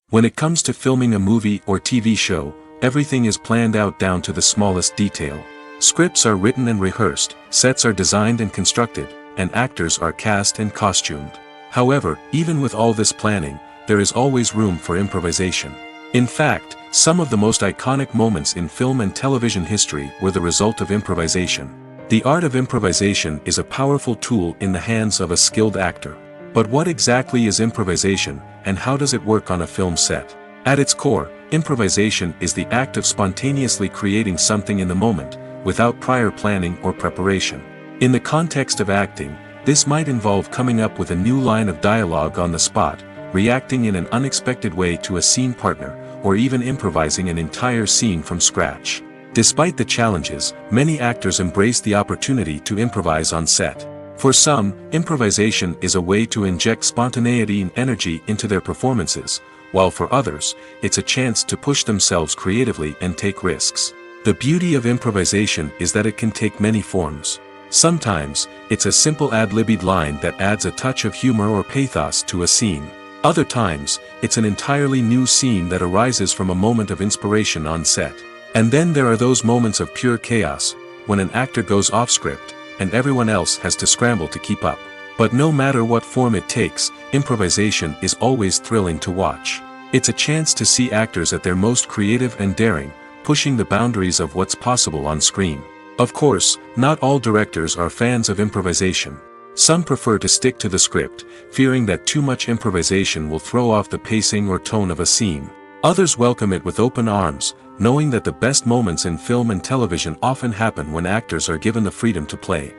When it comes to filming a movie or TV show, everything is planned out down to the smallest detail. Scripts are written and rehearsed, sets are designed and constructed, and actors are cast and costumed. However, even with all this planning, there is always room for improvisation. In fact, some of the most iconic moments in film and television history were the result of improvisation. The art of improvisation is a powerful tool in the hands of a skilled actor. But what exactly is improvisation, and how does it work on a film set? At its core, improvisation is the act of spontaneously creating something in the moment, without prior planning or preparation. In the context of acting, this might involve coming up with a new line of dialogue on the spot, reacting in an unexpected way to a scene partner, or even improvising an entire scene from scratch. Despite the challenges, many actors embrace the opportunity to improvise on set. For some, improvisation is a way to inject spontaneity and energy into their performances, while for others, it's a chance to push themselves creatively and take risks. The beauty of improvisation is that it can take many forms. Sometimes, it's a simple ad-libbed line that adds a touch of humor or pathos to a scene. Other times, it's an entirely new scene that arises from a moment of inspiration on set. And then there are those moments of pure chaos, when an actor goes off script, and everyone else has to scramble to keep up. But no matter what form it takes, improvisation is always thrilling to watch. It's a chance to see actors at their most creative and daring, pushing the boundaries of what's possible on screen. Of course, not all directors are fans of improvisation. Some prefer to stick to the script, fearing that too much improvisation will throw off the pacing or tone of a scene. Others welcome it with open arms, knowing that the best moments in film and television often happen when actors are given the freedom to play.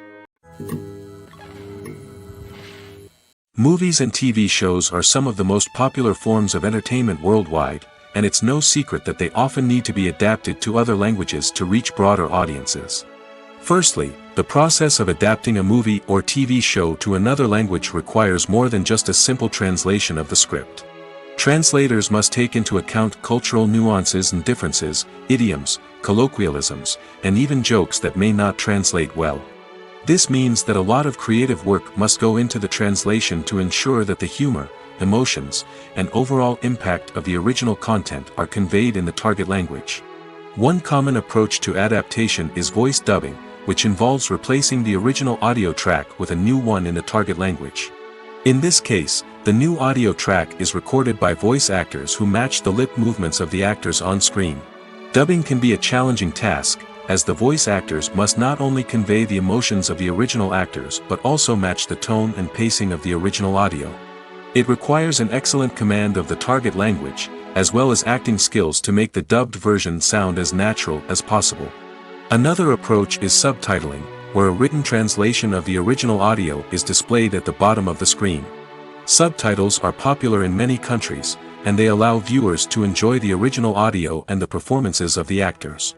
Movies and TV shows are some of the most popular forms of entertainment worldwide, and it's no secret that they often need to be adapted to other languages to reach broader audiences. Firstly, the process of adapting a movie or TV show to another language requires more than just a simple translation of the script. Translators must take into account cultural nuances and differences, idioms, colloquialisms, and even jokes that may not translate well. This means that a lot of creative work must go into the translation to ensure that the humor, emotions, and overall impact of the original content are conveyed in the target language. One common approach to adaptation is voice dubbing, which involves replacing the original audio track with a new one in the target language. In this case, the new audio track is recorded by voice actors who match the lip movements of the actors on screen. Dubbing can be a challenging task, as the voice actors must not only convey the emotions of the original actors but also match the tone and pacing of the original audio. It requires an excellent command of the target language, as well as acting skills to make the dubbed version sound as natural as possible. Another approach is subtitling, where a written translation of the original audio is displayed at the bottom of the screen. Subtitles are popular in many countries, and they allow viewers to enjoy the original audio and the performances of the actors.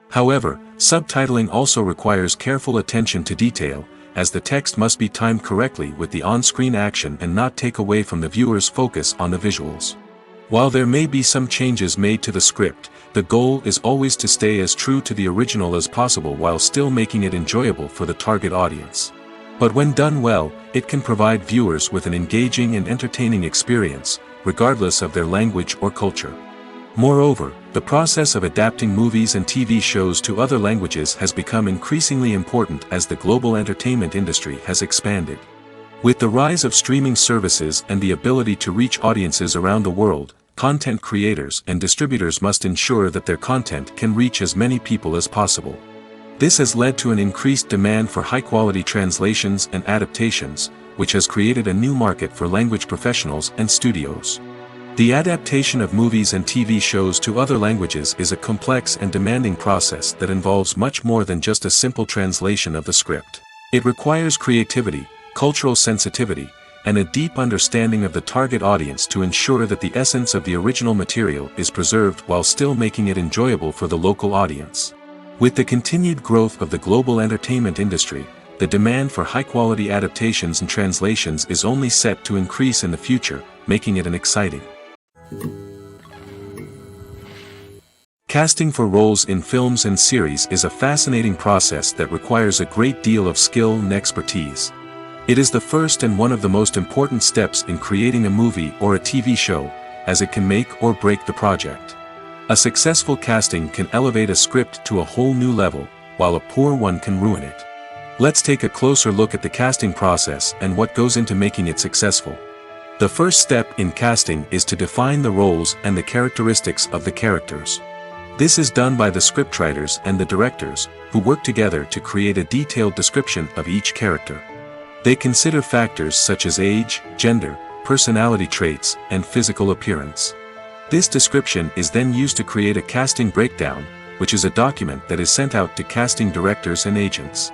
However, subtitling also requires careful attention to detail, as the text must be timed correctly with the on-screen action and not take away from the viewer's focus on the visuals. While there may be some changes made to the script, the goal is always to stay as true to the original as possible while still making it enjoyable for the target audience. But when done well, it can provide viewers with an engaging and entertaining experience, regardless of their language or culture. Moreover, the process of adapting movies and TV shows to other languages has become increasingly important as the global entertainment industry has expanded. With the rise of streaming services and the ability to reach audiences around the world, content creators and distributors must ensure that their content can reach as many people as possible. This has led to an increased demand for high-quality translations and adaptations, which has created a new market for language professionals and studios. The adaptation of movies and TV shows to other languages is a complex and demanding process that involves much more than just a simple translation of the script. It requires creativity, cultural sensitivity, and a deep understanding of the target audience to ensure that the essence of the original material is preserved while still making it enjoyable for the local audience. With the continued growth of the global entertainment industry, the demand for high-quality adaptations and translations is only set to increase in the future, making it an exciting. Casting for roles in films and series is a fascinating process that requires a great deal of skill and expertise. It is the first and one of the most important steps in creating a movie or a TV show, as it can make or break the project. A successful casting can elevate a script to a whole new level, while a poor one can ruin it. Let's take a closer look at the casting process and what goes into making it successful. The first step in casting is to define the roles and the characteristics of the characters. This is done by the scriptwriters and the directors, who work together to create a detailed description of each character. They consider factors such as age, gender, personality traits, and physical appearance. This description is then used to create a casting breakdown, which is a document that is sent out to casting directors and agents.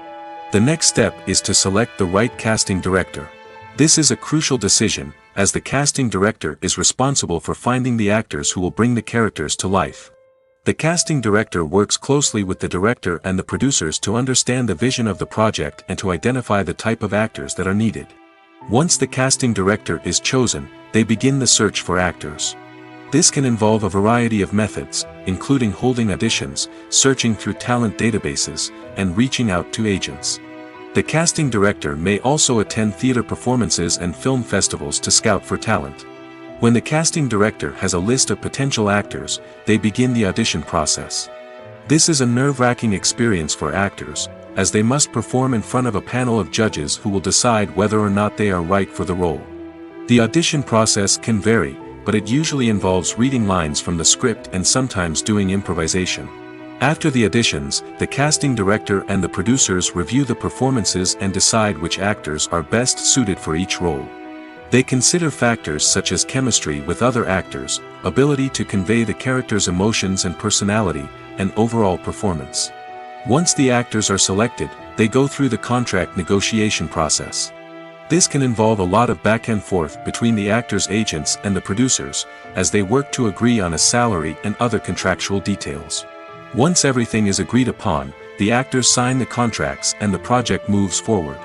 The next step is to select the right casting director. This is a crucial decision, as the casting director is responsible for finding the actors who will bring the characters to life. The casting director works closely with the director and the producers to understand the vision of the project and to identify the type of actors that are needed. Once the casting director is chosen, they begin the search for actors. This can involve a variety of methods, including holding auditions, searching through talent databases, and reaching out to agents. The casting director may also attend theater performances and film festivals to scout for talent. When the casting director has a list of potential actors, they begin the audition process. This is a nerve-wracking experience for actors, as they must perform in front of a panel of judges who will decide whether or not they are right for the role. The audition process can vary, but it usually involves reading lines from the script and sometimes doing improvisation. After the auditions, the casting director and the producers review the performances and decide which actors are best suited for each role. They consider factors such as chemistry with other actors, ability to convey the character's emotions and personality, and overall performance. Once the actors are selected, they go through the contract negotiation process. This can involve a lot of back and forth between the actors' agents and the producers, as they work to agree on a salary and other contractual details. Once everything is agreed upon, the actors sign the contracts and the project moves forward.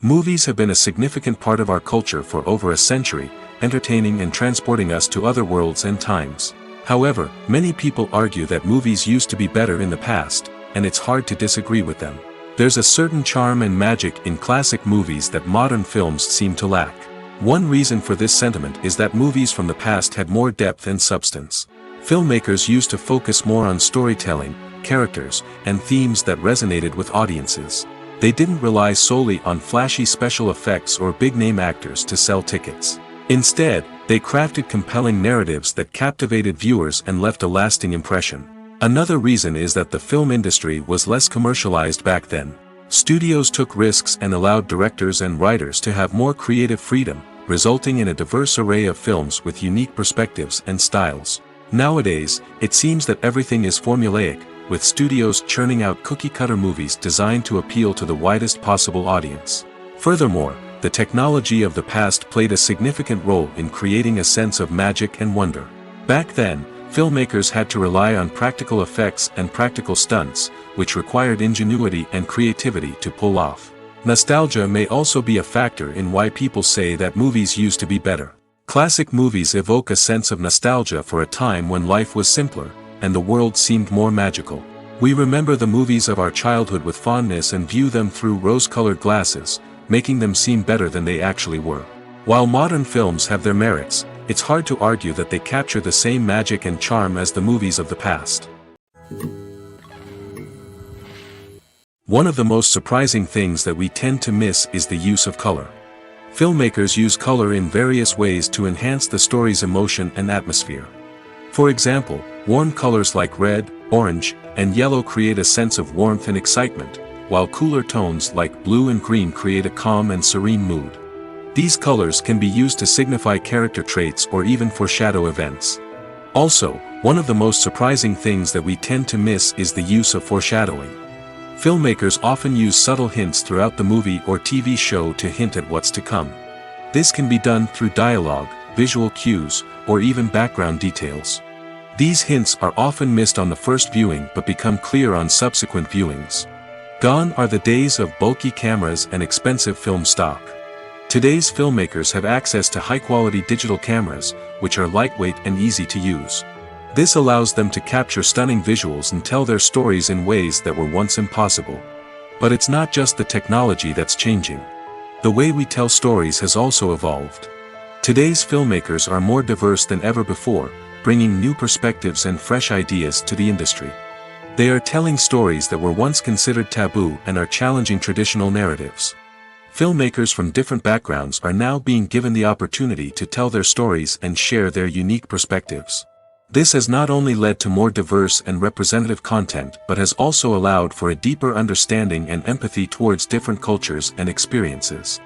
Movies have been a significant part of our culture for over a century, entertaining and transporting us to other worlds and times. However, many people argue that movies used to be better in the past, and it's hard to disagree with them. There's a certain charm and magic in classic movies that modern films seem to lack. One reason for this sentiment is that movies from the past had more depth and substance. Filmmakers used to focus more on storytelling, characters, and themes that resonated with audiences. They didn't rely solely on flashy special effects or big-name actors to sell tickets. Instead, they crafted compelling narratives that captivated viewers and left a lasting impression. Another reason is that the film industry was less commercialized back then. Studios took risks and allowed directors and writers to have more creative freedom, resulting in a diverse array of films with unique perspectives and styles. Nowadays, it seems that everything is formulaic, with studios churning out cookie-cutter movies designed to appeal to the widest possible audience. Furthermore, the technology of the past played a significant role in creating a sense of magic and wonder. Back then, filmmakers had to rely on practical effects and practical stunts, which required ingenuity and creativity to pull off. Nostalgia may also be a factor in why people say that movies used to be better. Classic movies evoke a sense of nostalgia for a time when life was simpler, and the world seemed more magical. We remember the movies of our childhood with fondness and view them through rose-colored glasses, making them seem better than they actually were. While modern films have their merits, it's hard to argue that they capture the same magic and charm as the movies of the past. One of the most surprising things that we tend to miss is the use of color. Filmmakers use color in various ways to enhance the story's emotion and atmosphere. For example, warm colors like red, orange, and yellow create a sense of warmth and excitement, while cooler tones like blue and green create a calm and serene mood. These colors can be used to signify character traits or even foreshadow events. Also, one of the most surprising things that we tend to miss is the use of foreshadowing. Filmmakers often use subtle hints throughout the movie or TV show to hint at what's to come. This can be done through dialogue, visual cues, or even background details. These hints are often missed on the first viewing but become clear on subsequent viewings. Gone are the days of bulky cameras and expensive film stock. Today's filmmakers have access to high-quality digital cameras, which are lightweight and easy to use. This allows them to capture stunning visuals and tell their stories in ways that were once impossible. But it's not just the technology that's changing. The way we tell stories has also evolved. Today's filmmakers are more diverse than ever before, bringing new perspectives and fresh ideas to the industry. They are telling stories that were once considered taboo and are challenging traditional narratives. Filmmakers from different backgrounds are now being given the opportunity to tell their stories and share their unique perspectives. This has not only led to more diverse and representative content but has also allowed for a deeper understanding and empathy towards different cultures and experiences.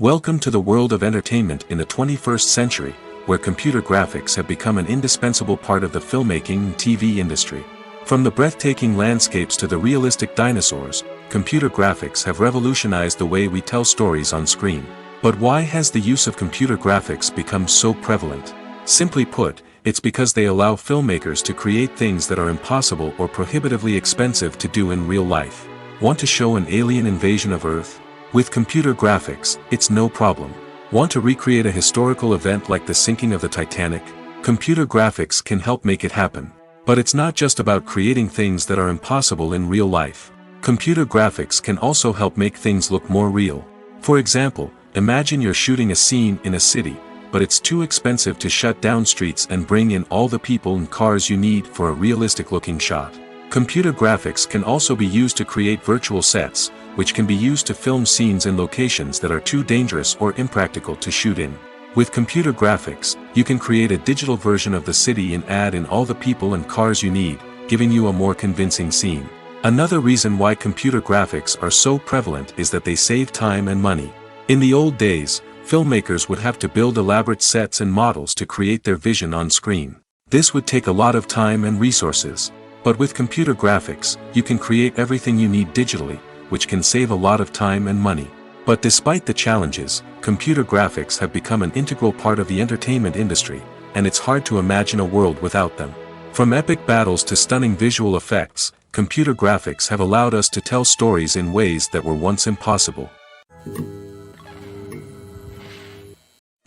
Welcome to the world of entertainment in the 21st century, where computer graphics have become an indispensable part of the filmmaking and TV industry. From the breathtaking landscapes to the realistic dinosaurs, computer graphics have revolutionized the way we tell stories on screen. But why has the use of computer graphics become so prevalent? Simply put, it's because they allow filmmakers to create things that are impossible or prohibitively expensive to do in real life. Want to show an alien invasion of Earth? With computer graphics, it's no problem. Want to recreate a historical event like the sinking of the Titanic? Computer graphics can help make it happen. But it's not just about creating things that are impossible in real life. Computer graphics can also help make things look more real. For example, imagine you're shooting a scene in a city, but it's too expensive to shut down streets and bring in all the people and cars you need for a realistic-looking shot. Computer graphics can also be used to create virtual sets, which can be used to film scenes in locations that are too dangerous or impractical to shoot in. With computer graphics, you can create a digital version of the city and add in all the people and cars you need, giving you a more convincing scene. Another reason why computer graphics are so prevalent is that they save time and money. In the old days, filmmakers would have to build elaborate sets and models to create their vision on screen. This would take a lot of time and resources. But with computer graphics, you can create everything you need digitally, which can save a lot of time and money. But despite the challenges, computer graphics have become an integral part of the entertainment industry, and it's hard to imagine a world without them. From epic battles to stunning visual effects, computer graphics have allowed us to tell stories in ways that were once impossible.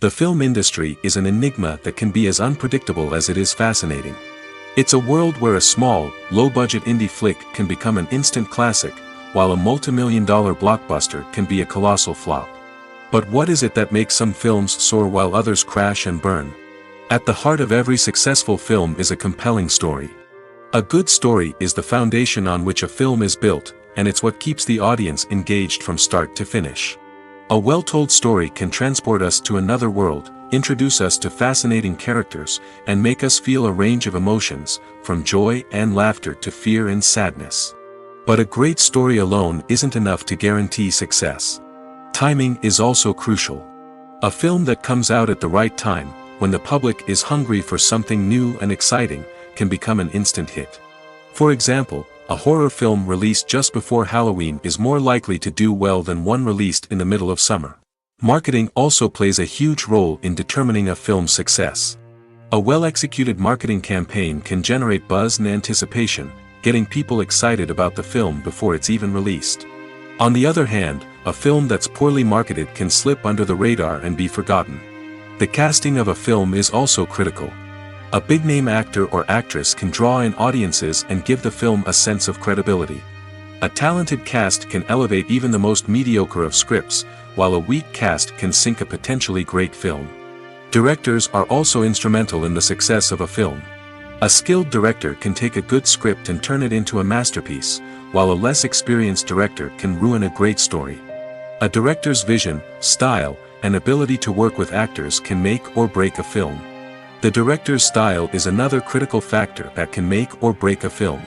The film industry is an enigma that can be as unpredictable as it is fascinating. It's a world where a small, low-budget indie flick can become an instant classic, while a multi-million-dollar blockbuster can be a colossal flop. But what is it that makes some films soar while others crash and burn? At the heart of every successful film is a compelling story. A good story is the foundation on which a film is built, and it's what keeps the audience engaged from start to finish. A well-told story can transport us to another world, introduce us to fascinating characters, and make us feel a range of emotions, from joy and laughter to fear and sadness. But a great story alone isn't enough to guarantee success. Timing is also crucial. A film that comes out at the right time, when the public is hungry for something new and exciting, can become an instant hit. For example, a horror film released just before Halloween is more likely to do well than one released in the middle of summer. Marketing also plays a huge role in determining a film's success. A well-executed marketing campaign can generate buzz and anticipation, getting people excited about the film before it's even released. On the other hand, a film that's poorly marketed can slip under the radar and be forgotten. The casting of a film is also critical. A big-name actor or actress can draw in audiences and give the film a sense of credibility. A talented cast can elevate even the most mediocre of scripts, while a weak cast can sink a potentially great film. Directors are also instrumental in the success of a film. A skilled director can take a good script and turn it into a masterpiece, while a less experienced director can ruin a great story. A director's vision, style, and ability to work with actors can make or break a film. The director's style is another critical factor that can make or break a film.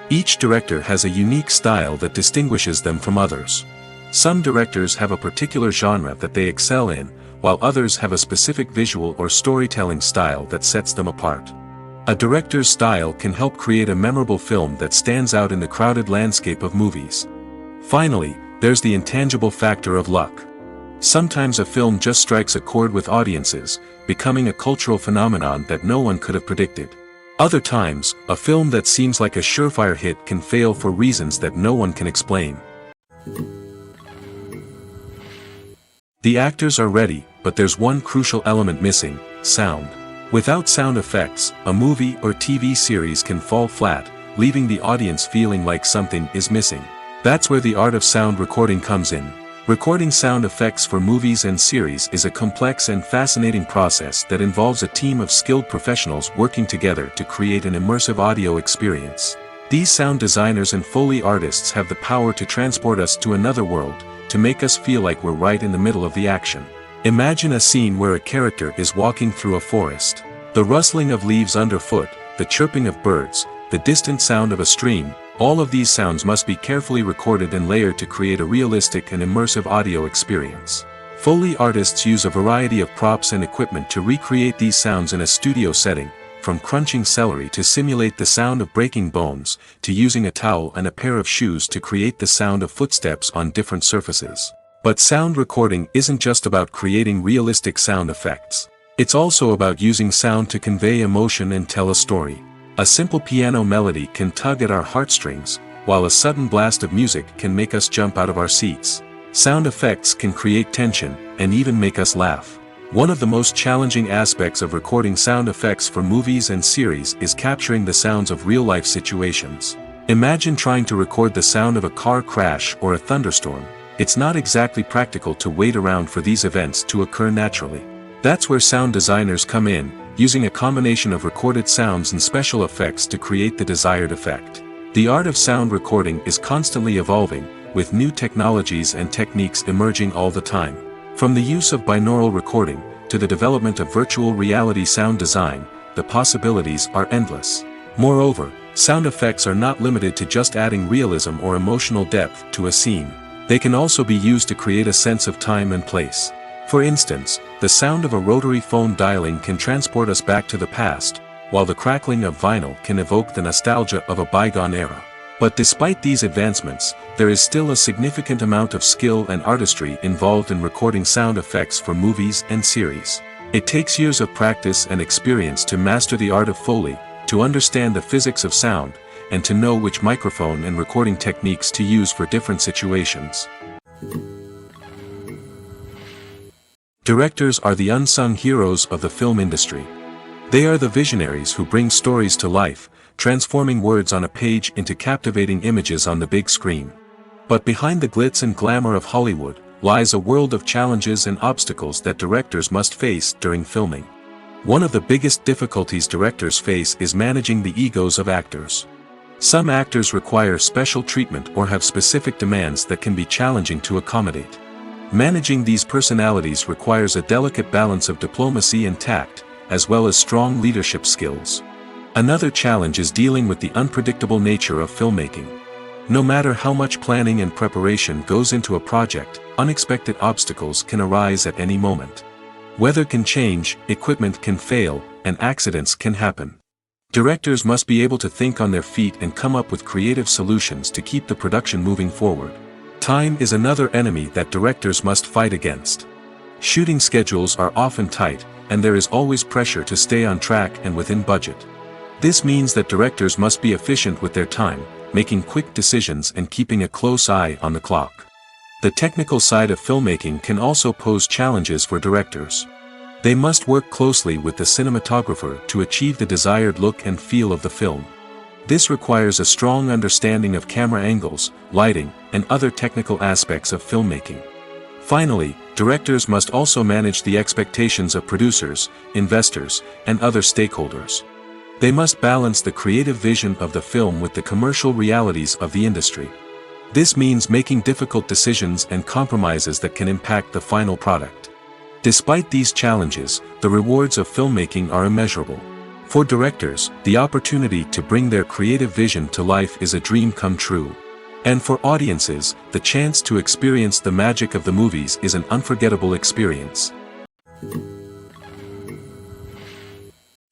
Each director has a unique style that distinguishes them from others. Some directors have a particular genre that they excel in, while others have a specific visual or storytelling style that sets them apart. A director's style can help create a memorable film that stands out in the crowded landscape of movies. Finally, there's the intangible factor of luck. Sometimes a film just strikes a chord with audiences, becoming a cultural phenomenon that no one could have predicted. Other times, a film that seems like a surefire hit can fail for reasons that no one can explain. The actors are ready, but there's one crucial element missing: sound. Without sound effects, a movie or TV series can fall flat, leaving the audience feeling like something is missing. That's where the art of sound recording comes in. Recording sound effects for movies and series is a complex and fascinating process that involves a team of skilled professionals working together to create an immersive audio experience. These sound designers and Foley artists have the power to transport us to another world, to make us feel like we're right in the middle of the action. Imagine a scene where a character is walking through a forest. The rustling of leaves underfoot, the chirping of birds, the distant sound of a stream, all of these sounds must be carefully recorded and layered to create a realistic and immersive audio experience. Foley artists use a variety of props and equipment to recreate these sounds in a studio setting, from crunching celery to simulate the sound of breaking bones, to using a towel and a pair of shoes to create the sound of footsteps on different surfaces. But sound recording isn't just about creating realistic sound effects. It's also about using sound to convey emotion and tell a story. A simple piano melody can tug at our heartstrings, while a sudden blast of music can make us jump out of our seats. Sound effects can create tension, and even make us laugh. One of the most challenging aspects of recording sound effects for movies and series is capturing the sounds of real-life situations. Imagine trying to record the sound of a car crash or a thunderstorm. It's not exactly practical to wait around for these events to occur naturally. That's where sound designers come in, using a combination of recorded sounds and special effects to create the desired effect. The art of sound recording is constantly evolving, with new technologies and techniques emerging all the time. From the use of binaural recording, to the development of virtual reality sound design, the possibilities are endless. Moreover, sound effects are not limited to just adding realism or emotional depth to a scene. They can also be used to create a sense of time and place. For instance, the sound of a rotary phone dialing can transport us back to the past, while the crackling of vinyl can evoke the nostalgia of a bygone era. But despite these advancements, there is still a significant amount of skill and artistry involved in recording sound effects for movies and series. It takes years of practice and experience to master the art of Foley, to understand the physics of sound, and to know which microphone and recording techniques to use for different situations. Directors are the unsung heroes of the film industry. They are the visionaries who bring stories to life, transforming words on a page into captivating images on the big screen. But behind the glitz and glamour of Hollywood, lies a world of challenges and obstacles that directors must face during filming. One of the biggest difficulties directors face is managing the egos of actors. Some actors require special treatment or have specific demands that can be challenging to accommodate. Managing these personalities requires a delicate balance of diplomacy and tact, as well as strong leadership skills. Another challenge is dealing with the unpredictable nature of filmmaking. No matter how much planning and preparation goes into a project, unexpected obstacles can arise at any moment. Weather can change, equipment can fail, and accidents can happen. Directors must be able to think on their feet and come up with creative solutions to keep the production moving forward. Time is another enemy that directors must fight against. Shooting schedules are often tight, and there is always pressure to stay on track and within budget. This means that directors must be efficient with their time, making quick decisions and keeping a close eye on the clock. The technical side of filmmaking can also pose challenges for directors. They must work closely with the cinematographer to achieve the desired look and feel of the film. This requires a strong understanding of camera angles, lighting, and other technical aspects of filmmaking. Finally, directors must also manage the expectations of producers, investors, and other stakeholders. They must balance the creative vision of the film with the commercial realities of the industry. This means making difficult decisions and compromises that can impact the final product. Despite these challenges, the rewards of filmmaking are immeasurable. For directors, the opportunity to bring their creative vision to life is a dream come true. And for audiences, the chance to experience the magic of the movies is an unforgettable experience.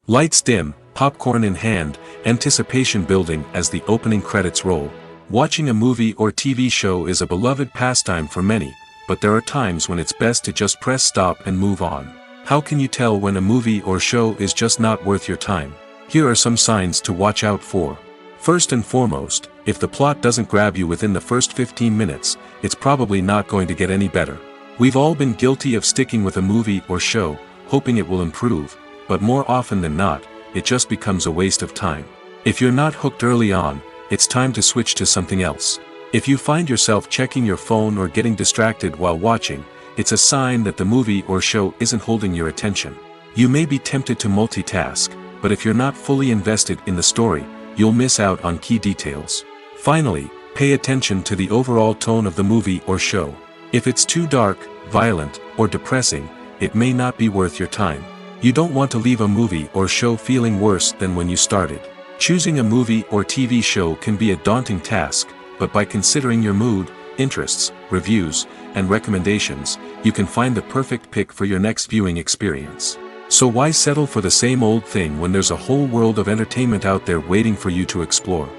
Lights dim, popcorn in hand, anticipation building as the opening credits roll. Watching a movie or TV show is a beloved pastime for many, but there are times when it's best to just press stop and move on. How can you tell when a movie or show is just not worth your time? Here are some signs to watch out for. First and foremost, if the plot doesn't grab you within the first 15 minutes, it's probably not going to get any better. We've all been guilty of sticking with a movie or show, hoping it will improve, but more often than not, it just becomes a waste of time. If you're not hooked early on, it's time to switch to something else. If you find yourself checking your phone or getting distracted while watching, it's a sign that the movie or show isn't holding your attention. You may be tempted to multitask, but if you're not fully invested in the story, you'll miss out on key details. Finally, pay attention to the overall tone of the movie or show. If it's too dark, violent, or depressing, it may not be worth your time. You don't want to leave a movie or show feeling worse than when you started. Choosing a movie or TV show can be a daunting task, but by considering your mood, interests, reviews, and recommendations, you can find the perfect pick for your next viewing experience. So why settle for the same old thing when there's a whole world of entertainment out there waiting for you to explore?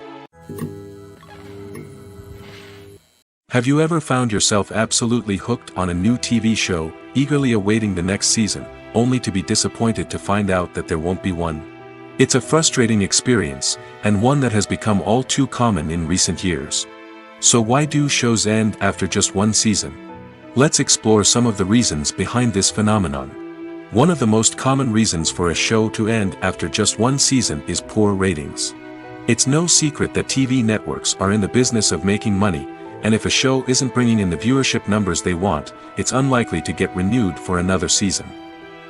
Have you ever found yourself absolutely hooked on a new TV show, eagerly awaiting the next season, only to be disappointed to find out that there won't be one? It's a frustrating experience, and one that has become all too common in recent years. So why do shows end after just one season? Let's explore some of the reasons behind this phenomenon. One of the most common reasons for a show to end after just one season is poor ratings. It's no secret that TV networks are in the business of making money, and if a show isn't bringing in the viewership numbers they want, it's unlikely to get renewed for another season.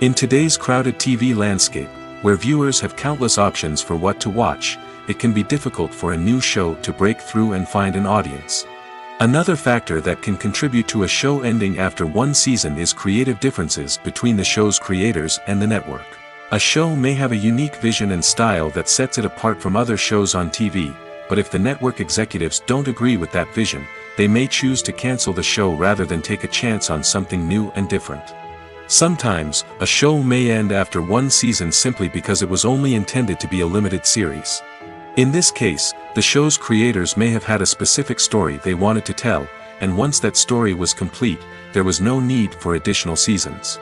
In today's crowded TV landscape, where viewers have countless options for what to watch, it can be difficult for a new show to break through and find an audience. Another factor that can contribute to a show ending after one season is creative differences between the show's creators and the network. A show may have a unique vision and style that sets it apart from other shows on TV, but if the network executives don't agree with that vision, they may choose to cancel the show rather than take a chance on something new and different. Sometimes, a show may end after one season simply because it was only intended to be a limited series. In this case, the show's creators may have had a specific story they wanted to tell, and once that story was complete, there was no need for additional seasons.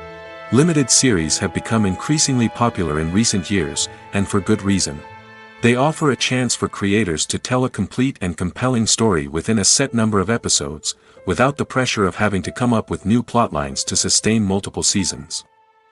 Limited series have become increasingly popular in recent years, and for good reason. They offer a chance for creators to tell a complete and compelling story within a set number of episodes, without the pressure of having to come up with new plotlines to sustain multiple seasons.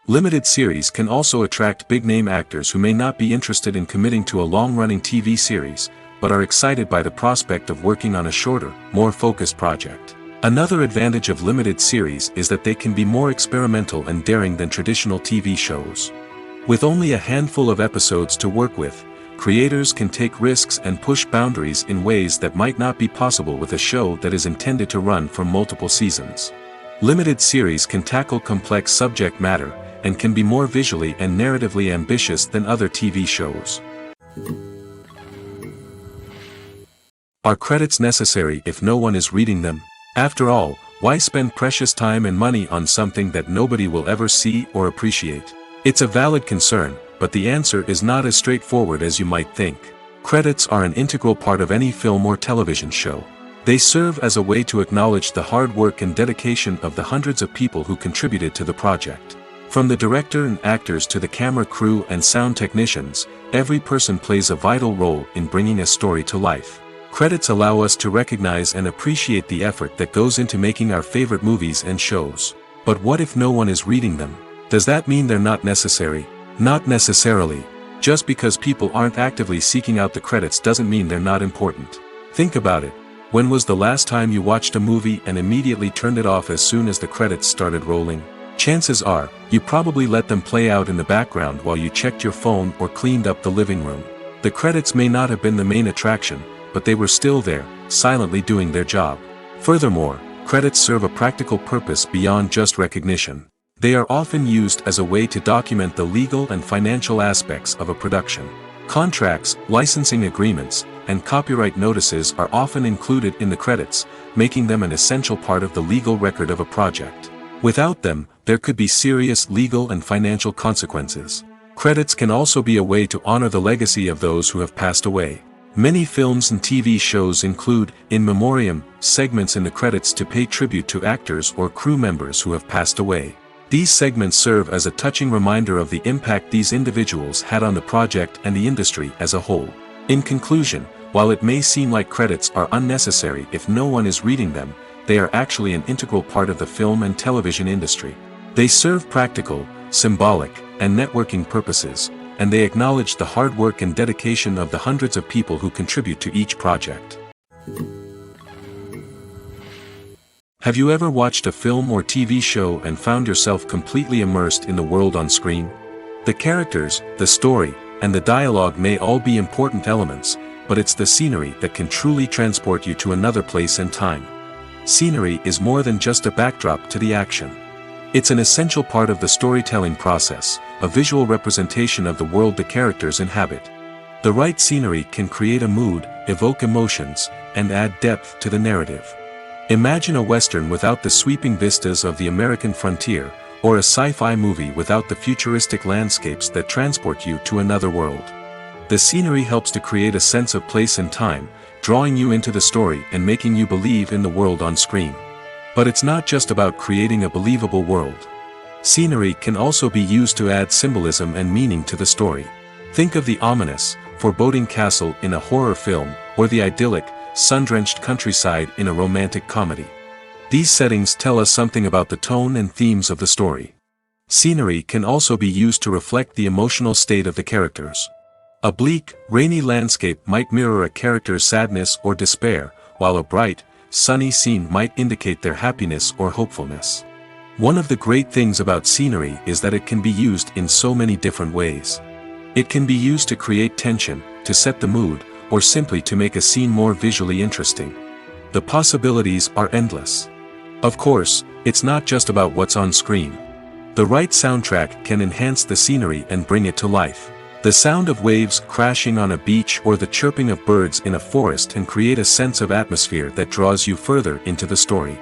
Limited series can also attract big-name actors who may not be interested in committing to a long-running TV series, but are excited by the prospect of working on a shorter, more focused project. Another advantage of limited series is that they can be more experimental and daring than traditional TV shows. With only a handful of episodes to work with, creators can take risks and push boundaries in ways that might not be possible with a show that is intended to run for multiple seasons. Limited series can tackle complex subject matter, and can be more visually and narratively ambitious than other TV shows. Are credits necessary if no one is reading them? After all, why spend precious time and money on something that nobody will ever see or appreciate? It's a valid concern, but the answer is not as straightforward as you might think. Credits are an integral part of any film or television show. They serve as a way to acknowledge the hard work and dedication of the hundreds of people who contributed to the project. From the director and actors to the camera crew and sound technicians, every person plays a vital role in bringing a story to life. Credits allow us to recognize and appreciate the effort that goes into making our favorite movies and shows. But what if no one is reading them? Does that mean they're not necessary? Not necessarily. Just because people aren't actively seeking out the credits doesn't mean they're not important. Think about it. When was the last time you watched a movie and immediately turned it off as soon as the credits started rolling? Chances are, you probably let them play out in the background while you checked your phone or cleaned up the living room. The credits may not have been the main attraction, but they were still there, silently doing their job. Furthermore, credits serve a practical purpose beyond just recognition. They are often used as a way to document the legal and financial aspects of a production. Contracts, licensing agreements, and copyright notices are often included in the credits, making them an essential part of the legal record of a project. Without them, there could be serious legal and financial consequences. Credits can also be a way to honor the legacy of those who have passed away. Many films and TV shows include, in memoriam, segments in the credits to pay tribute to actors or crew members who have passed away. These segments serve as a touching reminder of the impact these individuals had on the project and the industry as a whole. In conclusion, while it may seem like credits are unnecessary if no one is reading them, they are actually an integral part of the film and television industry. They serve practical, symbolic, and networking purposes, and they acknowledge the hard work and dedication of the hundreds of people who contribute to each project. Have you ever watched a film or TV show and found yourself completely immersed in the world on screen? The characters, the story, and the dialogue may all be important elements, but it's the scenery that can truly transport you to another place and time. Scenery is more than just a backdrop to the action. It's an essential part of the storytelling process, a visual representation of the world the characters inhabit. The right scenery can create a mood, evoke emotions, and add depth to the narrative. Imagine a Western without the sweeping vistas of the American frontier, or a sci-fi movie without the futuristic landscapes that transport you to another world. The scenery helps to create a sense of place and time, drawing you into the story and making you believe in the world on screen. But it's not just about creating a believable world. Scenery can also be used to add symbolism and meaning to the story. Think of the ominous, foreboding castle in a horror film, or the idyllic, sun-drenched countryside in a romantic comedy. These settings tell us something about the tone and themes of the story. Scenery can also be used to reflect the emotional state of the characters. A bleak, rainy landscape might mirror a character's sadness or despair, while a bright, sunny scene might indicate their happiness or hopefulness. One of the great things about scenery is that it can be used in so many different ways. It can be used to create tension, to set the mood, or simply to make a scene more visually interesting. The possibilities are endless. Of course, it's not just about what's on screen. The right soundtrack can enhance the scenery and bring it to life. The sound of waves crashing on a beach or the chirping of birds in a forest can create a sense of atmosphere that draws you further into the story.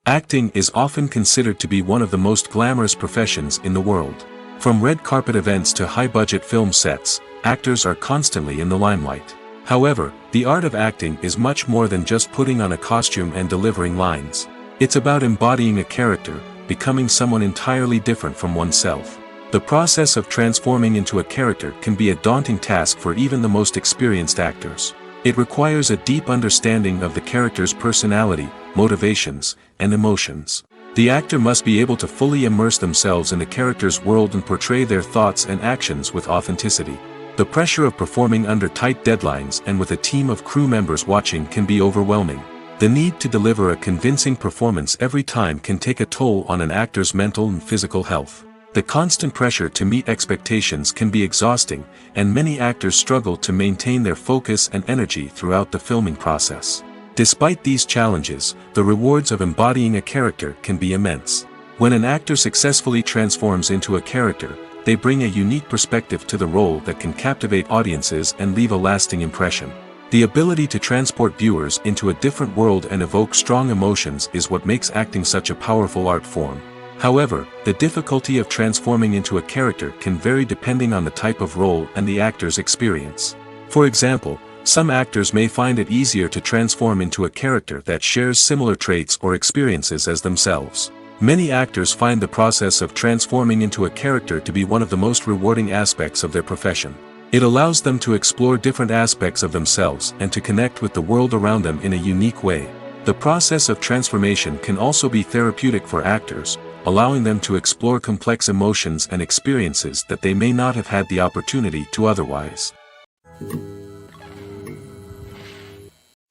Acting is often considered to be one of the most glamorous professions in the world. From red carpet events to high-budget film sets, actors are constantly in the limelight. However, the art of acting is much more than just putting on a costume and delivering lines. It's about embodying a character, becoming someone entirely different from oneself. The process of transforming into a character can be a daunting task for even the most experienced actors. It requires a deep understanding of the character's personality, motivations, and emotions. The actor must be able to fully immerse themselves in the character's world and portray their thoughts and actions with authenticity. The pressure of performing under tight deadlines and with a team of crew members watching can be overwhelming. The need to deliver a convincing performance every time can take a toll on an actor's mental and physical health. The constant pressure to meet expectations can be exhausting, and many actors struggle to maintain their focus and energy throughout the filming process. Despite these challenges, the rewards of embodying a character can be immense. When an actor successfully transforms into a character, they bring a unique perspective to the role that can captivate audiences and leave a lasting impression. The ability to transport viewers into a different world and evoke strong emotions is what makes acting such a powerful art form. However, the difficulty of transforming into a character can vary depending on the type of role and the actor's experience. For example, some actors may find it easier to transform into a character that shares similar traits or experiences as themselves. Many actors find the process of transforming into a character to be one of the most rewarding aspects of their profession. It allows them to explore different aspects of themselves and to connect with the world around them in a unique way. The process of transformation can also be therapeutic for actors, allowing them to explore complex emotions and experiences that they may not have had the opportunity to otherwise.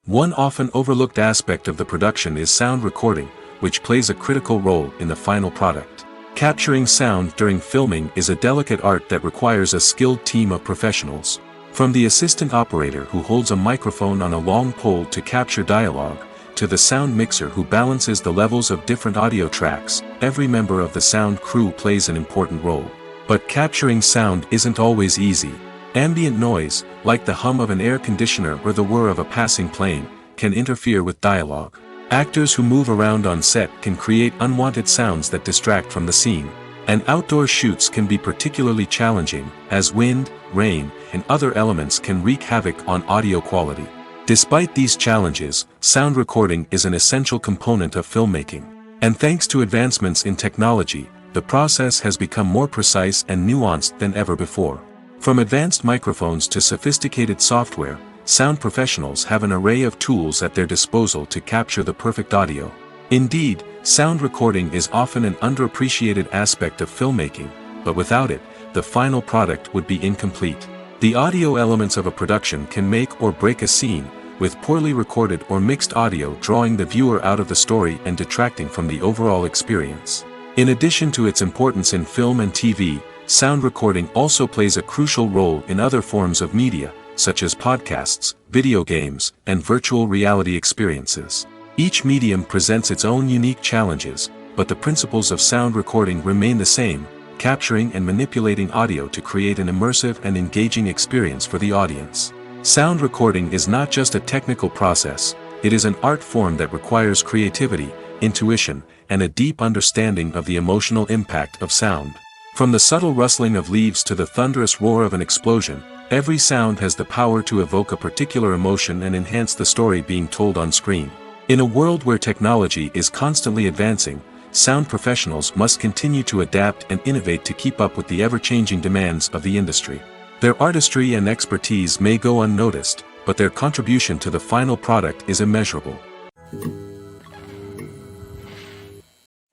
One often overlooked aspect of the production is sound recording, which plays a critical role in the final product. Capturing sound during filming is a delicate art that requires a skilled team of professionals. From the assistant operator who holds a microphone on a long pole to capture dialogue, to the sound mixer who balances the levels of different audio tracks, every member of the sound crew plays an important role. But capturing sound isn't always easy. Ambient noise, like the hum of an air conditioner or the whir of a passing plane, can interfere with dialogue. Actors who move around on set can create unwanted sounds that distract from the scene. And outdoor shoots can be particularly challenging, as wind, rain, and other elements can wreak havoc on audio quality. Despite these challenges, sound recording is an essential component of filmmaking. And thanks to advancements in technology, the process has become more precise and nuanced than ever before. From advanced microphones to sophisticated software, sound professionals have an array of tools at their disposal to capture the perfect audio. Indeed, sound recording is often an underappreciated aspect of filmmaking, but without it, the final product would be incomplete. The audio elements of a production can make or break a scene, with poorly recorded or mixed audio drawing the viewer out of the story and detracting from the overall experience. In addition to its importance in film and TV, sound recording also plays a crucial role in other forms of media, such as podcasts, video games, and virtual reality experiences. Each medium presents its own unique challenges, but the principles of sound recording remain the same, capturing and manipulating audio to create an immersive and engaging experience for the audience. Sound recording is not just a technical process, it is an art form that requires creativity, intuition, and a deep understanding of the emotional impact of sound. From the subtle rustling of leaves to the thunderous roar of an explosion, every sound has the power to evoke a particular emotion and enhance the story being told on screen. In a world where technology is constantly advancing, sound professionals must continue to adapt and innovate to keep up with the ever-changing demands of the industry. Their artistry and expertise may go unnoticed, but their contribution to the final product is immeasurable.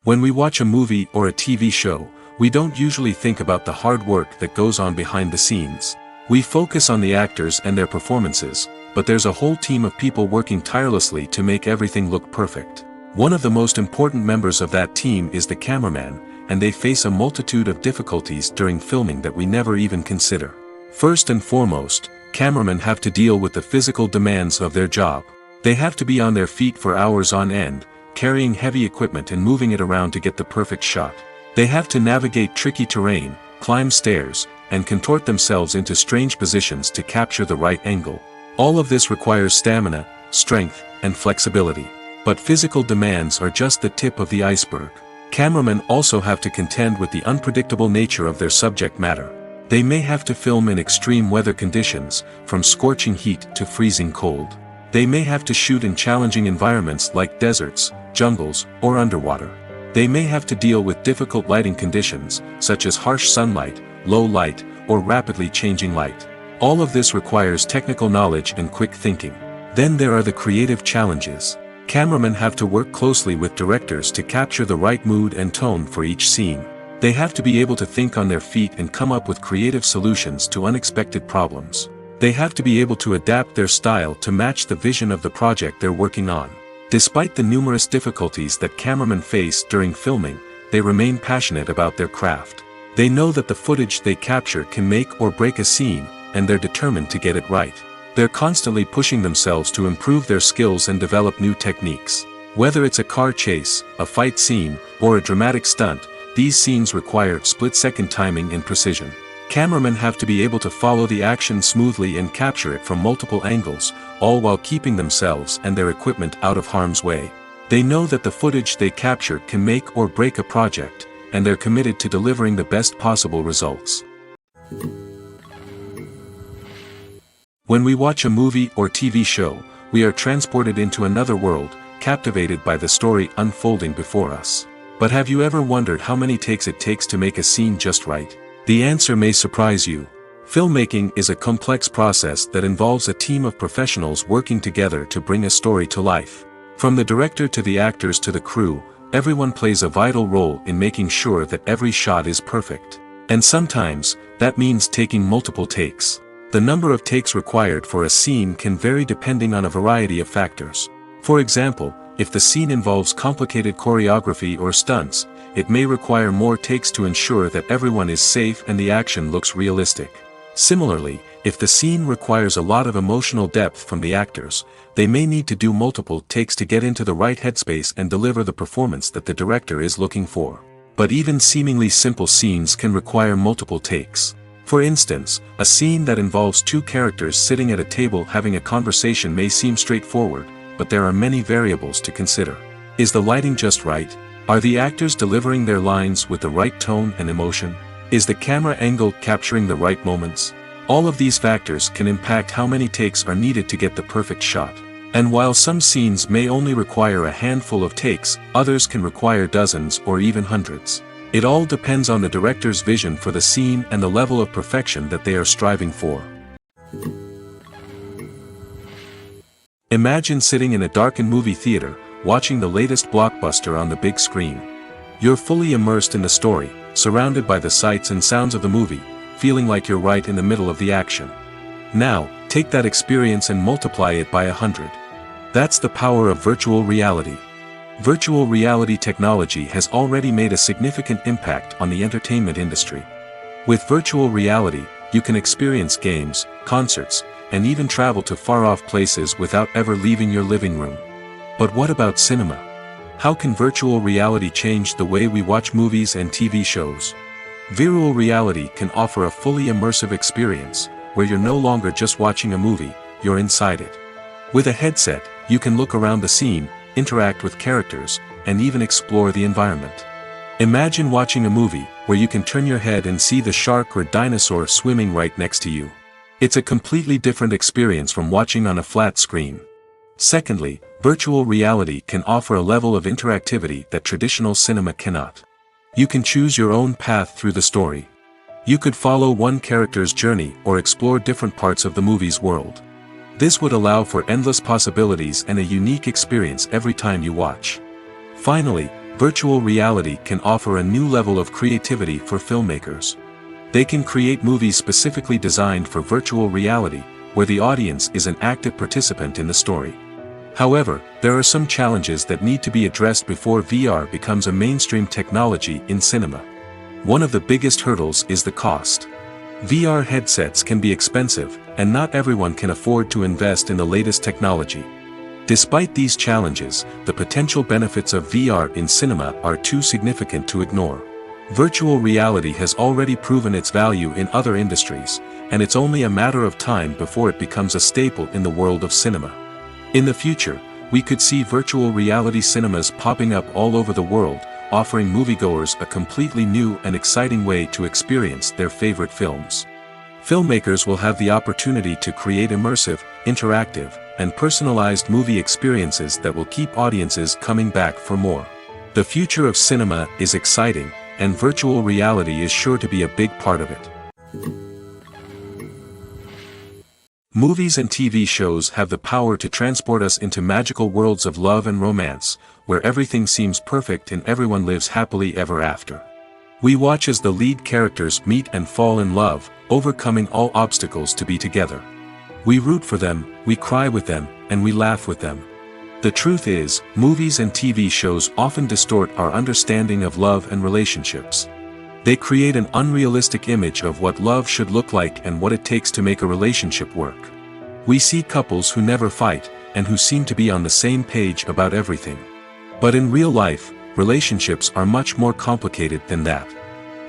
When we watch a movie or a TV show, we don't usually think about the hard work that goes on behind the scenes. We focus on the actors and their performances, but there's a whole team of people working tirelessly to make everything look perfect. One of the most important members of that team is the cameraman, and they face a multitude of difficulties during filming that we never even consider. First and foremost, cameramen have to deal with the physical demands of their job. They have to be on their feet for hours on end, carrying heavy equipment and moving it around to get the perfect shot. They have to navigate tricky terrain, climb stairs, and contort themselves into strange positions to capture the right angle. All of this requires stamina, strength, and flexibility. But physical demands are just the tip of the iceberg. Cameramen also have to contend with the unpredictable nature of their subject matter. They may have to film in extreme weather conditions, from scorching heat to freezing cold. They may have to shoot in challenging environments like deserts, jungles, or underwater. They may have to deal with difficult lighting conditions, such as harsh sunlight, low light, or rapidly changing light. All of this requires technical knowledge and quick thinking. Then there are the creative challenges. Cameramen have to work closely with directors to capture the right mood and tone for each scene. They have to be able to think on their feet and come up with creative solutions to unexpected problems. They have to be able to adapt their style to match the vision of the project they're working on. Despite the numerous difficulties that cameramen face during filming, they remain passionate about their craft. They know that the footage they capture can make or break a scene, and they're determined to get it right. They're constantly pushing themselves to improve their skills and develop new techniques. Whether it's a car chase, a fight scene, or a dramatic stunt, these scenes require split-second timing and precision. Cameramen have to be able to follow the action smoothly and capture it from multiple angles, all while keeping themselves and their equipment out of harm's way. They know that the footage they capture can make or break a project, and they're committed to delivering the best possible results. When we watch a movie or TV show, we are transported into another world, captivated by the story unfolding before us. But have you ever wondered how many takes it takes to make a scene just right? The answer may surprise you. Filmmaking is a complex process that involves a team of professionals working together to bring a story to life. From the director to the actors to the crew, everyone plays a vital role in making sure that every shot is perfect. And sometimes, that means taking multiple takes. The number of takes required for a scene can vary depending on a variety of factors. For example, if the scene involves complicated choreography or stunts, it may require more takes to ensure that everyone is safe and the action looks realistic. Similarly, if the scene requires a lot of emotional depth from the actors, they may need to do multiple takes to get into the right headspace and deliver the performance that the director is looking for. But even seemingly simple scenes can require multiple takes. For instance, a scene that involves two characters sitting at a table having a conversation may seem straightforward, but there are many variables to consider. Is the lighting just right? Are the actors delivering their lines with the right tone and emotion? Is the camera angle capturing the right moments? All of these factors can impact how many takes are needed to get the perfect shot. And while some scenes may only require a handful of takes, others can require dozens or even hundreds. It all depends on the director's vision for the scene and the level of perfection that they are striving for. Imagine sitting in a darkened movie theater, watching the latest blockbuster on the big screen. You're fully immersed in the story, surrounded by the sights and sounds of the movie, feeling like you're right in the middle of the action. Now, take that experience and multiply it by 100. That's the power of virtual reality. Virtual reality technology has already made a significant impact on the entertainment industry. With virtual reality, you can experience games, concerts, and even travel to far-off places without ever leaving your living room. But what about cinema? How can virtual reality change the way we watch movies and TV shows? Virtual reality can offer a fully immersive experience, where you're no longer just watching a movie, you're inside it. With a headset, you can look around the scene, interact with characters, and even explore the environment. Imagine watching a movie where you can turn your head and see the shark or dinosaur swimming right next to you. It's a completely different experience from watching on a flat screen. Secondly, virtual reality can offer a level of interactivity that traditional cinema cannot. You can choose your own path through the story. You could follow one character's journey or explore different parts of the movie's world. This would allow for endless possibilities and a unique experience every time you watch. Finally, virtual reality can offer a new level of creativity for filmmakers. They can create movies specifically designed for virtual reality, where the audience is an active participant in the story. However, there are some challenges that need to be addressed before VR becomes a mainstream technology in cinema. One of the biggest hurdles is the cost. VR headsets can be expensive, and not everyone can afford to invest in the latest technology. Despite these challenges, the potential benefits of VR in cinema are too significant to ignore. Virtual reality has already proven its value in other industries, and it's only a matter of time before it becomes a staple in the world of cinema. In the future, we could see virtual reality cinemas popping up all over the world, offering moviegoers a completely new and exciting way to experience their favorite films. Filmmakers will have the opportunity to create immersive, interactive, and personalized movie experiences that will keep audiences coming back for more. The future of cinema is exciting, and virtual reality is sure to be a big part of it. Movies and TV shows have the power to transport us into magical worlds of love and romance, where everything seems perfect and everyone lives happily ever after. We watch as the lead characters meet and fall in love, overcoming all obstacles to be together. We root for them, we cry with them, and we laugh with them. The truth is, movies and TV shows often distort our understanding of love and relationships. They create an unrealistic image of what love should look like and what it takes to make a relationship work. We see couples who never fight, and who seem to be on the same page about everything. But in real life, relationships are much more complicated than that.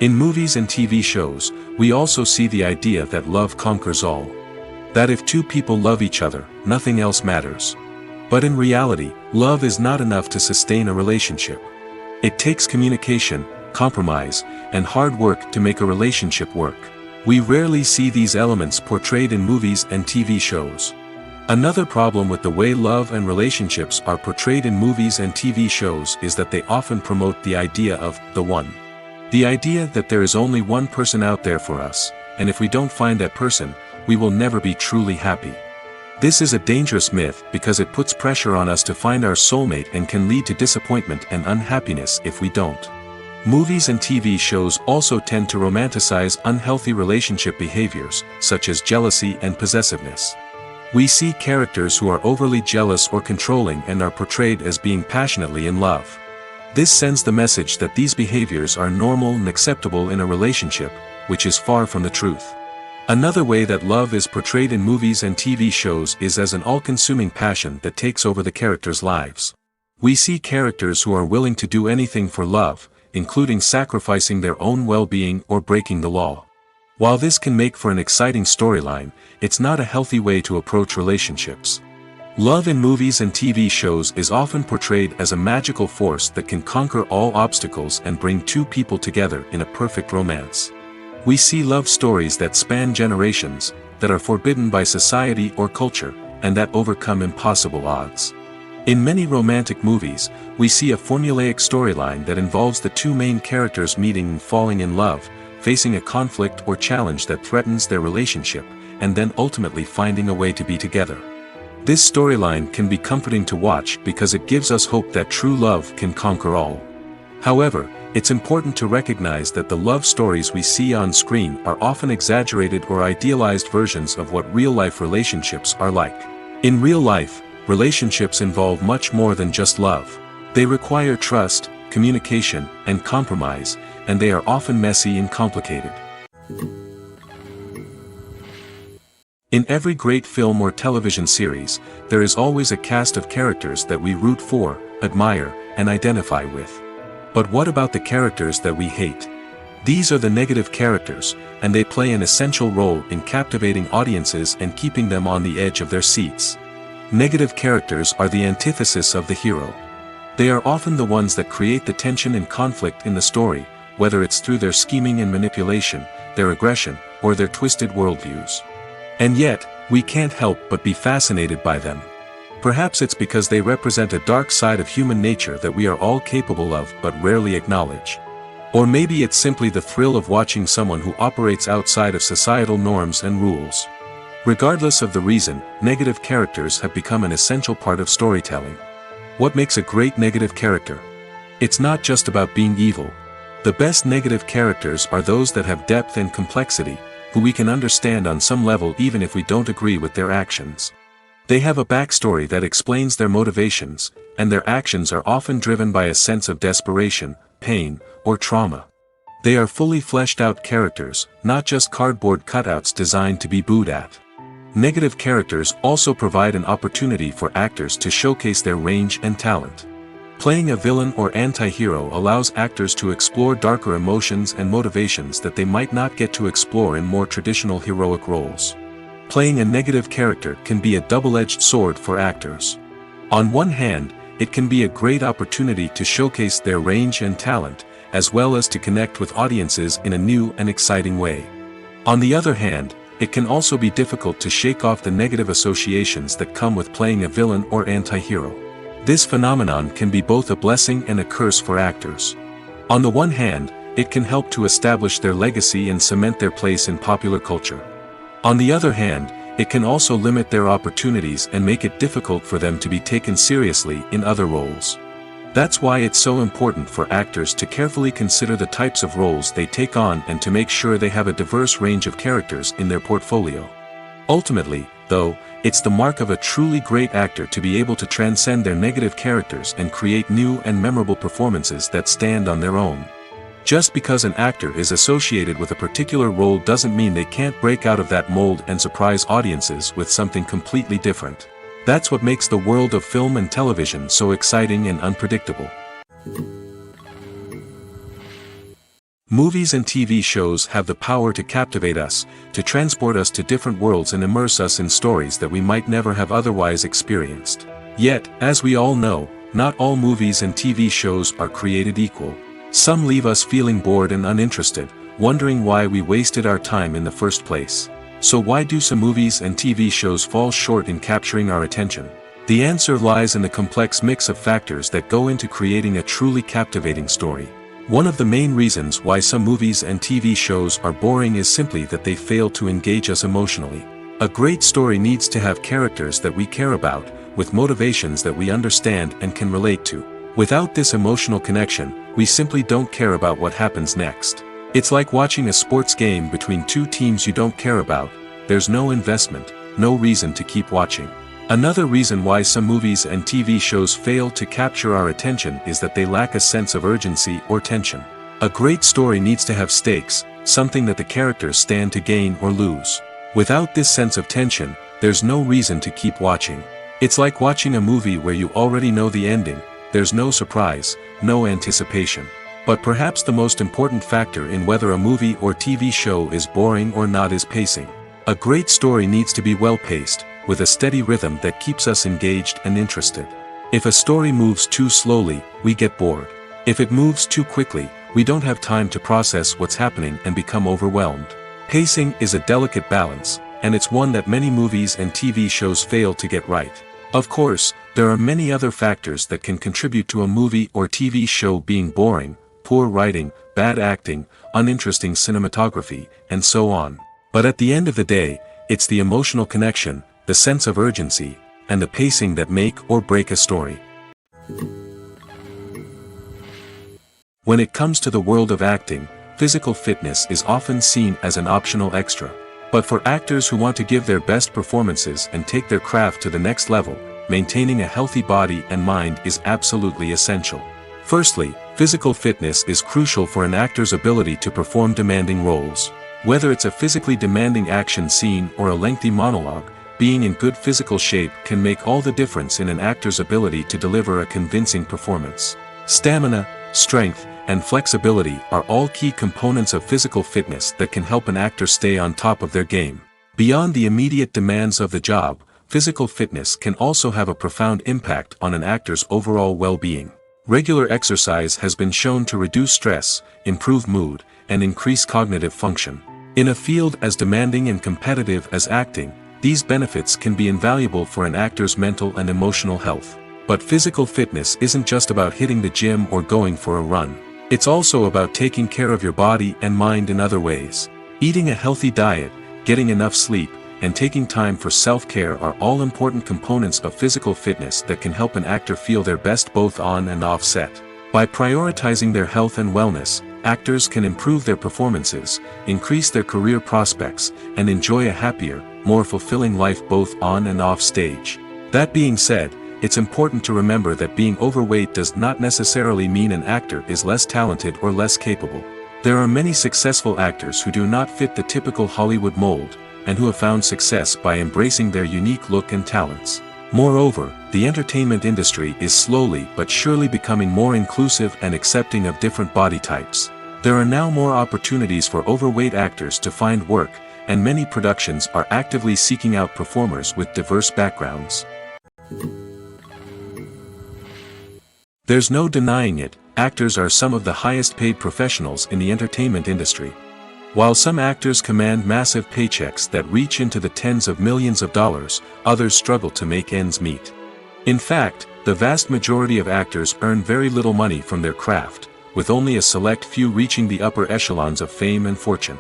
In movies and TV shows, we also see the idea that love conquers all. That if two people love each other, nothing else matters. But in reality, love is not enough to sustain a relationship. It takes communication, compromise, and hard work to make a relationship work. We rarely see these elements portrayed in movies and TV shows. Another problem with the way love and relationships are portrayed in movies and TV shows is that they often promote the idea of the one. The idea that there is only one person out there for us, and if we don't find that person, we will never be truly happy. This is a dangerous myth because it puts pressure on us to find our soulmate and can lead to disappointment and unhappiness if we don't. Movies and TV shows also tend to romanticize unhealthy relationship behaviors, such as jealousy and possessiveness. We see characters who are overly jealous or controlling and are portrayed as being passionately in love. This sends the message that these behaviors are normal and acceptable in a relationship, which is far from the truth. Another way that love is portrayed in movies and TV shows is as an all-consuming passion that takes over the characters' lives. We see characters who are willing to do anything for love, including sacrificing their own well-being or breaking the law. While this can make for an exciting storyline, it's not a healthy way to approach relationships. Love in movies and TV shows is often portrayed as a magical force that can conquer all obstacles and bring two people together in a perfect romance. We see love stories that span generations, that are forbidden by society or culture, and that overcome impossible odds. In many romantic movies, we see a formulaic storyline that involves the two main characters meeting and falling in love, facing a conflict or challenge that threatens their relationship, and then ultimately finding a way to be together. This storyline can be comforting to watch because it gives us hope that true love can conquer all. However, it's important to recognize that the love stories we see on screen are often exaggerated or idealized versions of what real-life relationships are like. In real life, relationships involve much more than just love. They require trust, communication, and compromise, and they are often messy and complicated. In every great film or television series, there is always a cast of characters that we root for, admire, and identify with. But what about the characters that we hate? These are the negative characters, and they play an essential role in captivating audiences and keeping them on the edge of their seats. Negative characters are the antithesis of the hero. They are often the ones that create the tension and conflict in the story, whether it's through their scheming and manipulation, their aggression, or their twisted worldviews. And yet, we can't help but be fascinated by them. Perhaps it's because they represent a dark side of human nature that we are all capable of but rarely acknowledge. Or maybe it's simply the thrill of watching someone who operates outside of societal norms and rules. Regardless of the reason, negative characters have become an essential part of storytelling. What makes a great negative character? It's not just about being evil. The best negative characters are those that have depth and complexity, who we can understand on some level even if we don't agree with their actions. They have a backstory that explains their motivations, and their actions are often driven by a sense of desperation, pain, or trauma. They are fully fleshed out characters, not just cardboard cutouts designed to be booed at. Negative characters also provide an opportunity for actors to showcase their range and talent. Playing a villain or anti-hero allows actors to explore darker emotions and motivations that they might not get to explore in more traditional heroic roles. Playing a negative character can be a double-edged sword for actors. On one hand, it can be a great opportunity to showcase their range and talent, as well as to connect with audiences in a new and exciting way. On the other hand, it can also be difficult to shake off the negative associations that come with playing a villain or anti-hero. This phenomenon can be both a blessing and a curse for actors. On the one hand, it can help to establish their legacy and cement their place in popular culture. On the other hand, it can also limit their opportunities and make it difficult for them to be taken seriously in other roles. That's why it's so important for actors to carefully consider the types of roles they take on and to make sure they have a diverse range of characters in their portfolio. Ultimately, though, it's the mark of a truly great actor to be able to transcend their negative characters and create new and memorable performances that stand on their own. Just because an actor is associated with a particular role doesn't mean they can't break out of that mold and surprise audiences with something completely different. That's what makes the world of film and television so exciting and unpredictable. Movies and TV shows have the power to captivate us, to transport us to different worlds and immerse us in stories that we might never have otherwise experienced. Yet, as we all know, not all movies and TV shows are created equal. Some leave us feeling bored and uninterested, wondering why we wasted our time in the first place. So why do some movies and TV shows fall short in capturing our attention? The answer lies in the complex mix of factors that go into creating a truly captivating story. One of the main reasons why some movies and TV shows are boring is simply that they fail to engage us emotionally. A great story needs to have characters that we care about, with motivations that we understand and can relate to. Without this emotional connection, we simply don't care about what happens next. It's like watching a sports game between two teams you don't care about. There's no investment, no reason to keep watching. Another reason why some movies and TV shows fail to capture our attention is that they lack a sense of urgency or tension. A great story needs to have stakes, something that the characters stand to gain or lose. Without this sense of tension, there's no reason to keep watching. It's like watching a movie where you already know the ending. There's no surprise, no anticipation. But perhaps the most important factor in whether a movie or TV show is boring or not is pacing. A great story needs to be well paced, with a steady rhythm that keeps us engaged and interested. If a story moves too slowly, we get bored. If it moves too quickly, we don't have time to process what's happening and become overwhelmed. Pacing is a delicate balance, and it's one that many movies and TV shows fail to get right. Of course, there are many other factors that can contribute to a movie or TV show being boring: poor writing, bad acting, uninteresting cinematography, and so on. But at the end of the day, it's the emotional connection, the sense of urgency, and the pacing that make or break a story. When it comes to the world of acting, physical fitness is often seen as an optional extra. But for actors who want to give their best performances and take their craft to the next level, maintaining a healthy body and mind is absolutely essential. Firstly, physical fitness is crucial for an actor's ability to perform demanding roles. Whether it's a physically demanding action scene or a lengthy monologue, being in good physical shape can make all the difference in an actor's ability to deliver a convincing performance. Stamina, strength, and flexibility are all key components of physical fitness that can help an actor stay on top of their game. Beyond the immediate demands of the job, physical fitness can also have a profound impact on an actor's overall well-being. Regular exercise has been shown to reduce stress, improve mood, and increase cognitive function. In a field as demanding and competitive as acting, these benefits can be invaluable for an actor's mental and emotional health. But physical fitness isn't just about hitting the gym or going for a run. It's also about taking care of your body and mind in other ways. Eating a healthy diet, getting enough sleep, and taking time for self-care are all important components of physical fitness that can help an actor feel their best both on and off set. By prioritizing their health and wellness, actors can improve their performances, increase their career prospects, and enjoy a happier, more fulfilling life both on and off stage. That being said, it's important to remember that being overweight does not necessarily mean an actor is less talented or less capable. There are many successful actors who do not fit the typical Hollywood mold, and who have found success by embracing their unique look and talents. Moreover, the entertainment industry is slowly but surely becoming more inclusive and accepting of different body types. There are now more opportunities for overweight actors to find work, and many productions are actively seeking out performers with diverse backgrounds. There's no denying it, actors are some of the highest paid professionals in the entertainment industry. While some actors command massive paychecks that reach into the tens of millions of dollars, others struggle to make ends meet. In fact, the vast majority of actors earn very little money from their craft, with only a select few reaching the upper echelons of fame and fortune.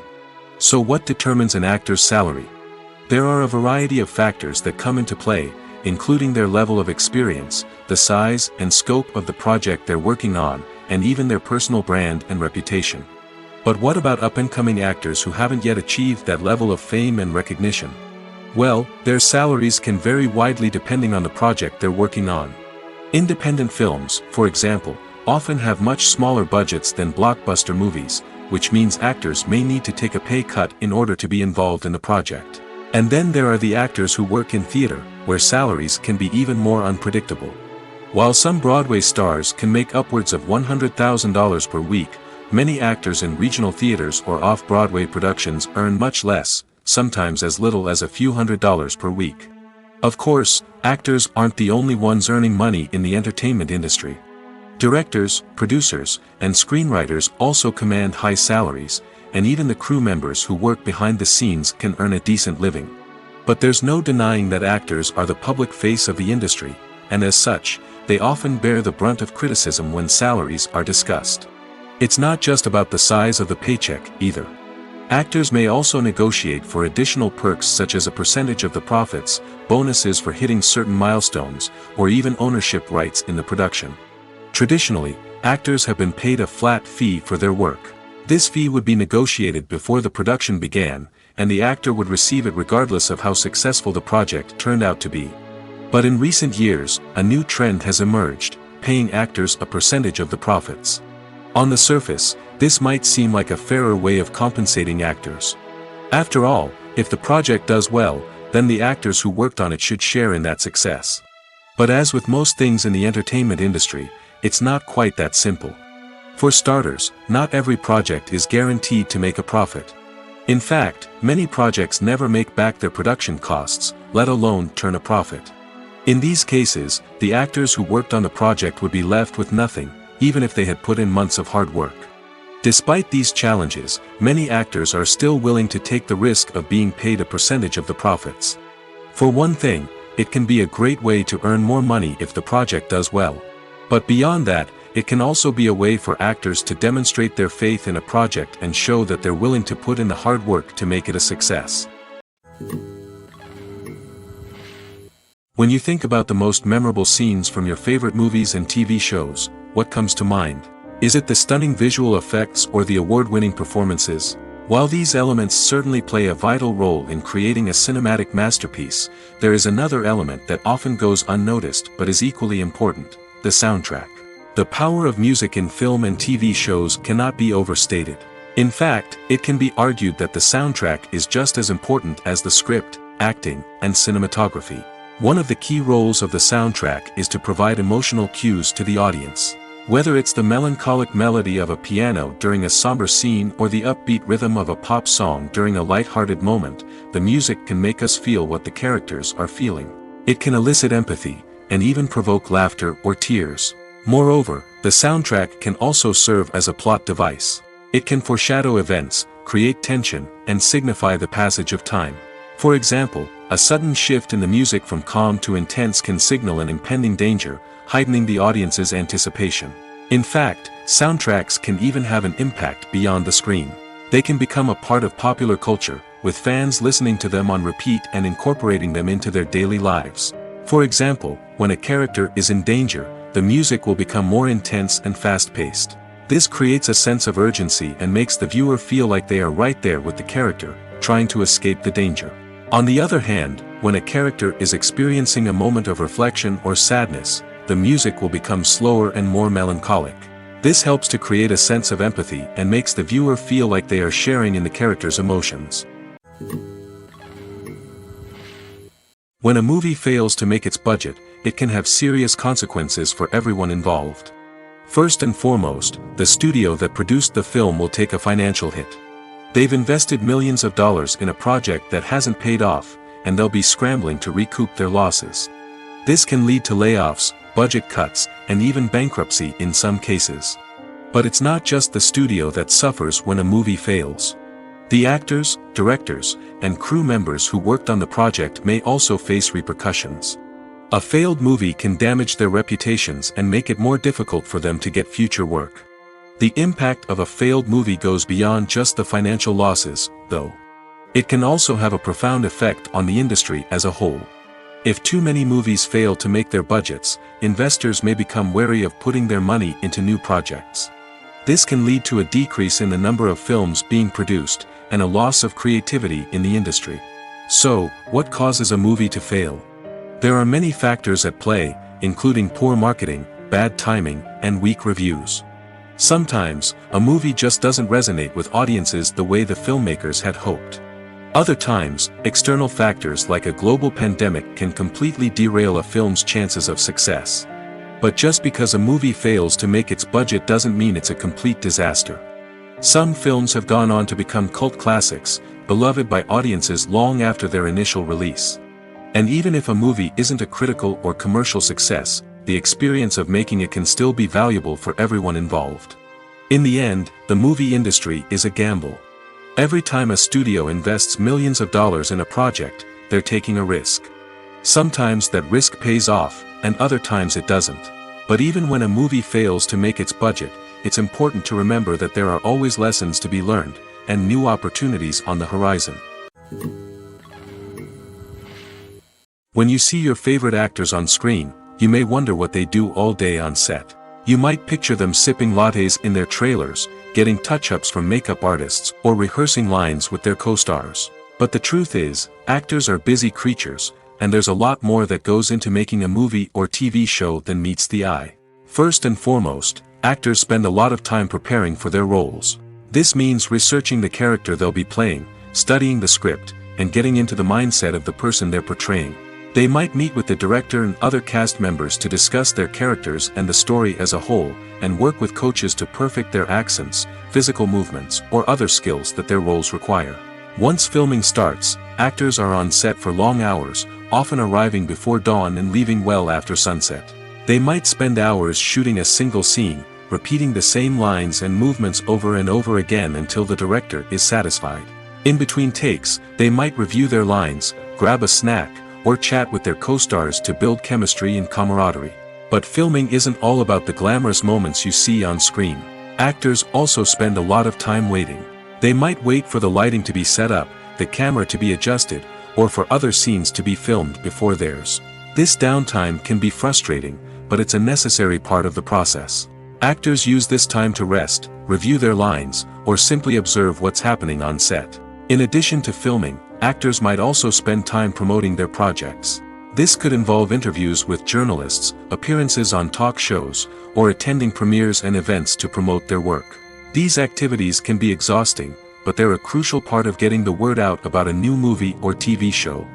So what determines an actor's salary? There are a variety of factors that come into play, including their level of experience, the size and scope of the project they're working on, and even their personal brand and reputation. But what about up-and-coming actors who haven't yet achieved that level of fame and recognition? Well, their salaries can vary widely depending on the project they're working on. Independent films, for example, often have much smaller budgets than blockbuster movies, which means actors may need to take a pay cut in order to be involved in the project. And then there are the actors who work in theater, where salaries can be even more unpredictable. While some Broadway stars can make upwards of $100,000 per week, many actors in regional theaters or off-Broadway productions earn much less, sometimes as little as a few $100s per week. Of course, actors aren't the only ones earning money in the entertainment industry. Directors, producers, and screenwriters also command high salaries, and even the crew members who work behind the scenes can earn a decent living. But there's no denying that actors are the public face of the industry, and as such, they often bear the brunt of criticism when salaries are discussed. It's not just about the size of the paycheck, either. Actors may also negotiate for additional perks such as a percentage of the profits, bonuses for hitting certain milestones, or even ownership rights in the production. Traditionally, actors have been paid a flat fee for their work. This fee would be negotiated before the production began, and the actor would receive it regardless of how successful the project turned out to be. But in recent years, a new trend has emerged, paying actors a percentage of the profits. On the surface, this might seem like a fairer way of compensating actors. After all, if the project does well, then the actors who worked on it should share in that success. But as with most things in the entertainment industry, it's not quite that simple. For starters, not every project is guaranteed to make a profit. In fact, many projects never make back their production costs, let alone turn a profit. In these cases, the actors who worked on the project would be left with nothing, even if they had put in months of hard work. Despite these challenges, many actors are still willing to take the risk of being paid a percentage of the profits. For one thing, it can be a great way to earn more money if the project does well. But beyond that, it can also be a way for actors to demonstrate their faith in a project and show that they're willing to put in the hard work to make it a success. When you think about the most memorable scenes from your favorite movies and TV shows, what comes to mind? Is it the stunning visual effects or the award-winning performances? While these elements certainly play a vital role in creating a cinematic masterpiece, there is another element that often goes unnoticed but is equally important: the soundtrack. The power of music in film and TV shows cannot be overstated. In fact, it can be argued that the soundtrack is just as important as the script, acting, and cinematography. One of the key roles of the soundtrack is to provide emotional cues to the audience. Whether it's the melancholic melody of a piano during a somber scene or the upbeat rhythm of a pop song during a light-hearted moment, the music can make us feel what the characters are feeling. It can elicit empathy, and even provoke laughter or tears. Moreover, the soundtrack can also serve as a plot device. It can foreshadow events, create tension, and signify the passage of time. For example, a sudden shift in the music from calm to intense can signal an impending danger, heightening the audience's anticipation. In fact, soundtracks can even have an impact beyond the screen. They can become a part of popular culture, with fans listening to them on repeat and incorporating them into their daily lives. For example, when a character is in danger, the music will become more intense and fast-paced. This creates a sense of urgency and makes the viewer feel like they are right there with the character, trying to escape the danger. On the other hand, when a character is experiencing a moment of reflection or sadness, the music will become slower and more melancholic. This helps to create a sense of empathy and makes the viewer feel like they are sharing in the character's emotions. When a movie fails to make its budget, it can have serious consequences for everyone involved. First and foremost, the studio that produced the film will take a financial hit. They've invested millions of dollars in a project that hasn't paid off, and they'll be scrambling to recoup their losses. This can lead to layoffs, budget cuts, and even bankruptcy in some cases. But it's not just the studio that suffers when a movie fails. The actors, directors, and crew members who worked on the project may also face repercussions. A failed movie can damage their reputations and make it more difficult for them to get future work. The impact of a failed movie goes beyond just the financial losses, though. It can also have a profound effect on the industry as a whole. If too many movies fail to make their budgets, investors may become wary of putting their money into new projects. This can lead to a decrease in the number of films being produced, and a loss of creativity in the industry. So, what causes a movie to fail? There are many factors at play, including poor marketing, bad timing, and weak reviews. Sometimes, a movie just doesn't resonate with audiences the way the filmmakers had hoped. Other times, external factors like a global pandemic can completely derail a film's chances of success. But just because a movie fails to make its budget doesn't mean it's a complete disaster. Some films have gone on to become cult classics, beloved by audiences long after their initial release. And even if a movie isn't a critical or commercial success, the experience of making it can still be valuable for everyone involved. In the end, the movie industry is a gamble. Every time a studio invests millions of dollars in a project, they're taking a risk. Sometimes that risk pays off, and other times it doesn't. But even when a movie fails to make its budget, it's important to remember that there are always lessons to be learned, and new opportunities on the horizon. When you see your favorite actors on screen, you may wonder what they do all day on set. You might picture them sipping lattes in their trailers, getting touch-ups from makeup artists, or rehearsing lines with their co-stars. But the truth is, actors are busy creatures, and there's a lot more that goes into making a movie or TV show than meets the eye. First and foremost, actors spend a lot of time preparing for their roles. This means researching the character they'll be playing, studying the script, and getting into the mindset of the person they're portraying. They might meet with the director and other cast members to discuss their characters and the story as a whole, and work with coaches to perfect their accents, physical movements, or other skills that their roles require. Once filming starts, actors are on set for long hours, often arriving before dawn and leaving well after sunset. They might spend hours shooting a single scene, repeating the same lines and movements over and over again until the director is satisfied. In between takes, they might review their lines, grab a snack, or chat with their co-stars to build chemistry and camaraderie. But filming isn't all about the glamorous moments you see on screen. Actors also spend a lot of time waiting. They might wait for the lighting to be set up, the camera to be adjusted, or for other scenes to be filmed before theirs. This downtime can be frustrating, but it's a necessary part of the process. Actors use this time to rest, review their lines, or simply observe what's happening on set. In addition to filming, actors might also spend time promoting their projects. This could involve interviews with journalists, appearances on talk shows, or attending premieres and events to promote their work. These activities can be exhausting, but they're a crucial part of getting the word out about a new movie or TV show.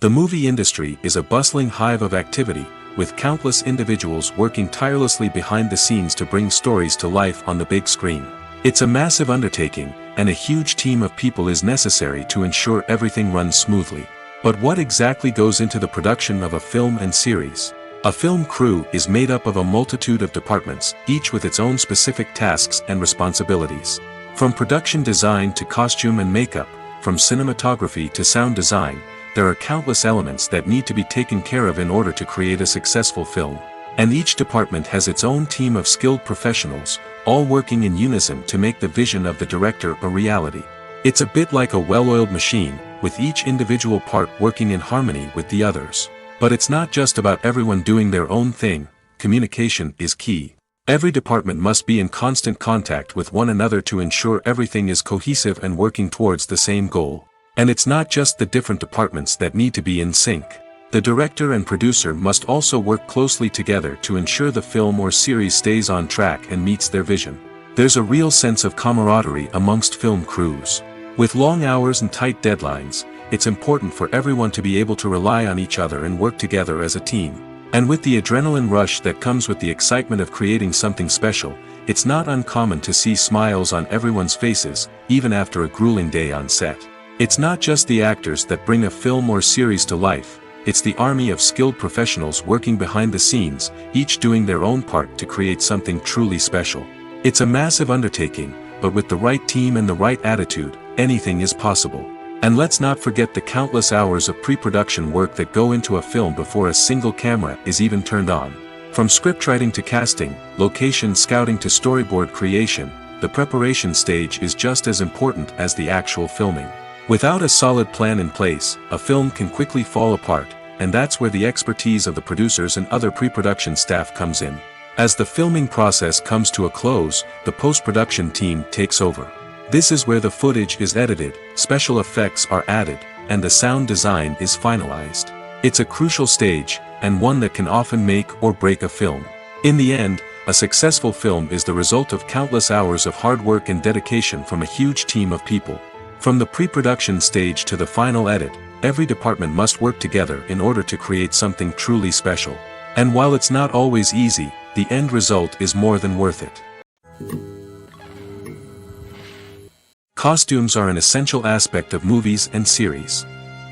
The movie industry is a bustling hive of activity, with countless individuals working tirelessly behind the scenes to bring stories to life on the big screen. It's a massive undertaking, and a huge team of people is necessary to ensure everything runs smoothly. But what exactly goes into the production of a film and series? A film crew is made up of a multitude of departments, each with its own specific tasks and responsibilities. From production design to costume and makeup, from cinematography to sound design, there are countless elements that need to be taken care of in order to create a successful film. And each department has its own team of skilled professionals, all working in unison to make the vision of the director a reality. It's a bit like a well-oiled machine, with each individual part working in harmony with the others. But it's not just about everyone doing their own thing. Communication is key. Every department must be in constant contact with one another to ensure everything is cohesive and working towards the same goal. And it's not just the different departments that need to be in sync. The director and producer must also work closely together to ensure the film or series stays on track and meets their vision. There's a real sense of camaraderie amongst film crews. With long hours and tight deadlines, it's important for everyone to be able to rely on each other and work together as a team. And with the adrenaline rush that comes with the excitement of creating something special, it's not uncommon to see smiles on everyone's faces, even after a grueling day on set. It's not just the actors that bring a film or series to life. It's the army of skilled professionals working behind the scenes, each doing their own part to create something truly special. It's a massive undertaking, but with the right team and the right attitude, anything is possible. And let's not forget the countless hours of pre-production work that go into a film before a single camera is even turned on. From scriptwriting to casting, location scouting to storyboard creation, the preparation stage is just as important as the actual filming. Without a solid plan in place, a film can quickly fall apart, and that's where the expertise of the producers and other pre-production staff comes in. As the filming process comes to a close, the post-production team takes over. This is where the footage is edited, special effects are added, and the sound design is finalized. It's a crucial stage, and one that can often make or break a film. In the end, a successful film is the result of countless hours of hard work and dedication from a huge team of people. From the pre-production stage to the final edit, every department must work together in order to create something truly special. And while it's not always easy, the end result is more than worth it. Costumes are an essential aspect of movies and series.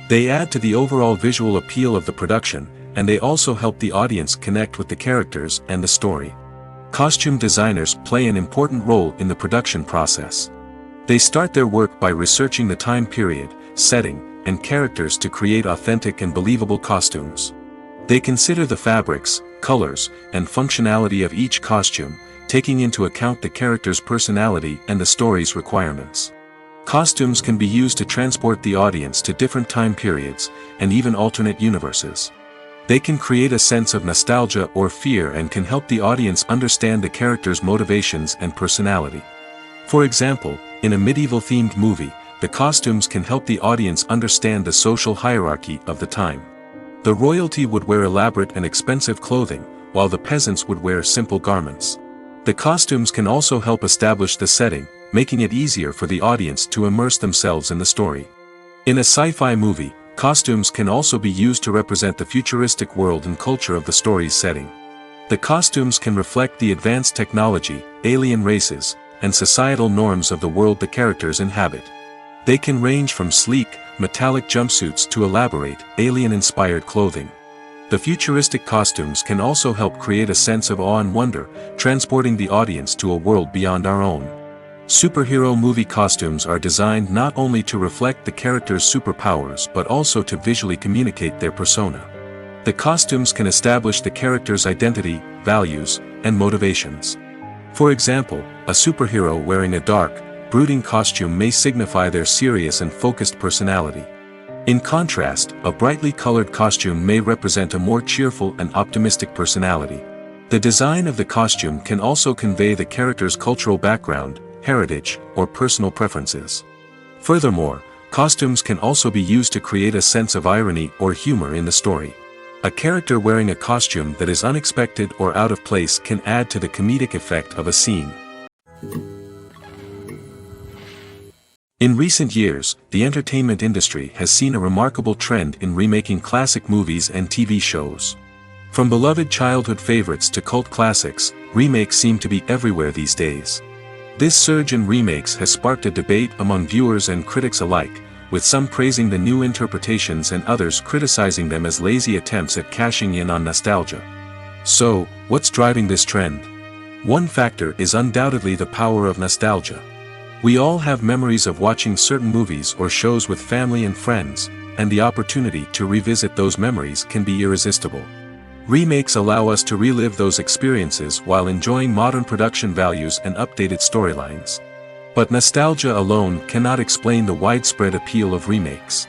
They add to the overall visual appeal of the production, and they also help the audience connect with the characters and the story. Costume designers play an important role in the production process. They start their work by researching the time period, setting, and characters to create authentic and believable costumes. They consider the fabrics, colors, and functionality of each costume, taking into account the character's personality and the story's requirements. Costumes can be used to transport the audience to different time periods, and even alternate universes. They can create a sense of nostalgia or fear and can help the audience understand the character's motivations and personality. For example, in a medieval-themed movie, the costumes can help the audience understand the social hierarchy of the time. The royalty would wear elaborate and expensive clothing, while the peasants would wear simple garments. The costumes can also help establish the setting, making it easier for the audience to immerse themselves in the story. In a sci-fi movie, costumes can also be used to represent the futuristic world and culture of the story's setting. The costumes can reflect the advanced technology, alien races, and societal norms of the world the characters inhabit. They can range from sleek, metallic jumpsuits to elaborate, alien-inspired clothing. The futuristic costumes can also help create a sense of awe and wonder, transporting the audience to a world beyond our own. Superhero movie costumes are designed not only to reflect the character's superpowers but also to visually communicate their persona. The costumes can establish the character's identity, values, and motivations. For example, a superhero wearing a dark, brooding costume may signify their serious and focused personality. In contrast, a brightly colored costume may represent a more cheerful and optimistic personality. The design of the costume can also convey the character's cultural background, heritage, or personal preferences. Furthermore, costumes can also be used to create a sense of irony or humor in the story. A character wearing a costume that is unexpected or out of place can add to the comedic effect of a scene. In recent years, the entertainment industry has seen a remarkable trend in remaking classic movies and TV shows. From beloved childhood favorites to cult classics, remakes seem to be everywhere these days. This surge in remakes has sparked a debate among viewers and critics alike, with some praising the new interpretations and others criticizing them as lazy attempts at cashing in on nostalgia. So, what's driving this trend? One factor is undoubtedly the power of nostalgia. We all have memories of watching certain movies or shows with family and friends, and the opportunity to revisit those memories can be irresistible. Remakes allow us to relive those experiences while enjoying modern production values and updated storylines. But nostalgia alone cannot explain the widespread appeal of remakes.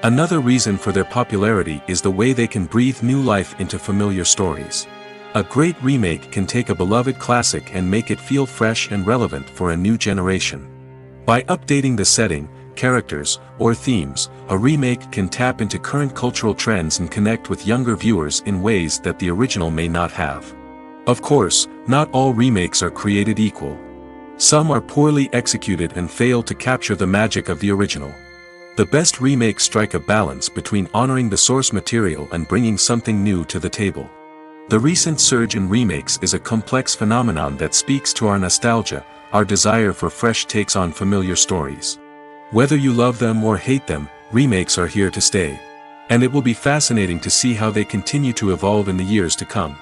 Another reason for their popularity is the way they can breathe new life into familiar stories. A great remake can take a beloved classic and make it feel fresh and relevant for a new generation. By updating the setting, characters, or themes, a remake can tap into current cultural trends and connect with younger viewers in ways that the original may not have. Of course, not all remakes are created equal. Some are poorly executed and fail to capture the magic of the original. The best remakes strike a balance between honoring the source material and bringing something new to the table. The recent surge in remakes is a complex phenomenon that speaks to our nostalgia, our desire for fresh takes on familiar stories. Whether you love them or hate them, remakes are here to stay. And it will be fascinating to see how they continue to evolve in the years to come.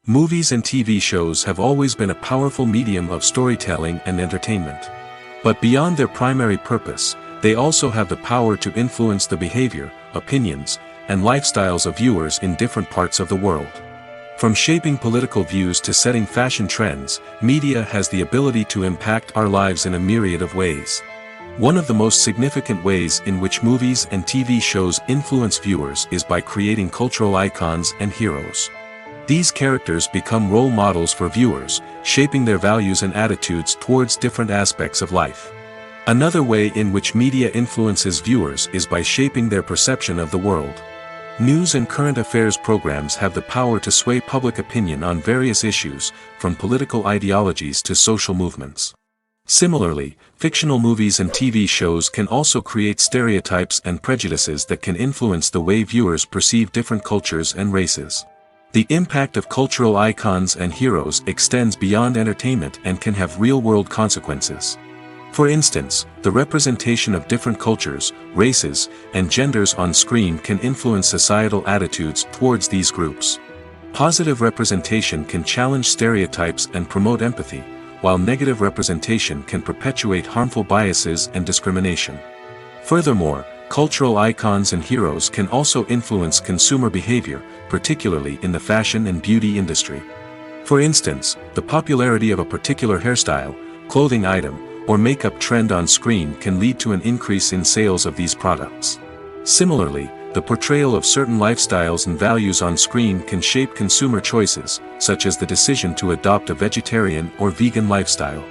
Movies and TV shows have always been a powerful medium of storytelling and entertainment. But beyond their primary purpose, they also have the power to influence the behavior, opinions, and lifestyles of viewers in different parts of the world. From shaping political views to setting fashion trends, media has the ability to impact our lives in a myriad of ways. One of the most significant ways in which movies and TV shows influence viewers is by creating cultural icons and heroes. These characters become role models for viewers, shaping their values and attitudes towards different aspects of life. Another way in which media influences viewers is by shaping their perception of the world. News and current affairs programs have the power to sway public opinion on various issues, from political ideologies to social movements. Similarly, fictional movies and TV shows can also create stereotypes and prejudices that can influence the way viewers perceive different cultures and races. The impact of cultural icons and heroes extends beyond entertainment and can have real-world consequences. For instance, the representation of different cultures, races, and genders on screen can influence societal attitudes towards these groups. Positive representation can challenge stereotypes and promote empathy, while negative representation can perpetuate harmful biases and discrimination. Furthermore, cultural icons and heroes can also influence consumer behavior, particularly in the fashion and beauty industry. For instance, the popularity of a particular hairstyle, clothing item, or makeup trend on screen can lead to an increase in sales of these products. Similarly, the portrayal of certain lifestyles and values on screen can shape consumer choices, such as the decision to adopt a vegetarian or vegan lifestyle.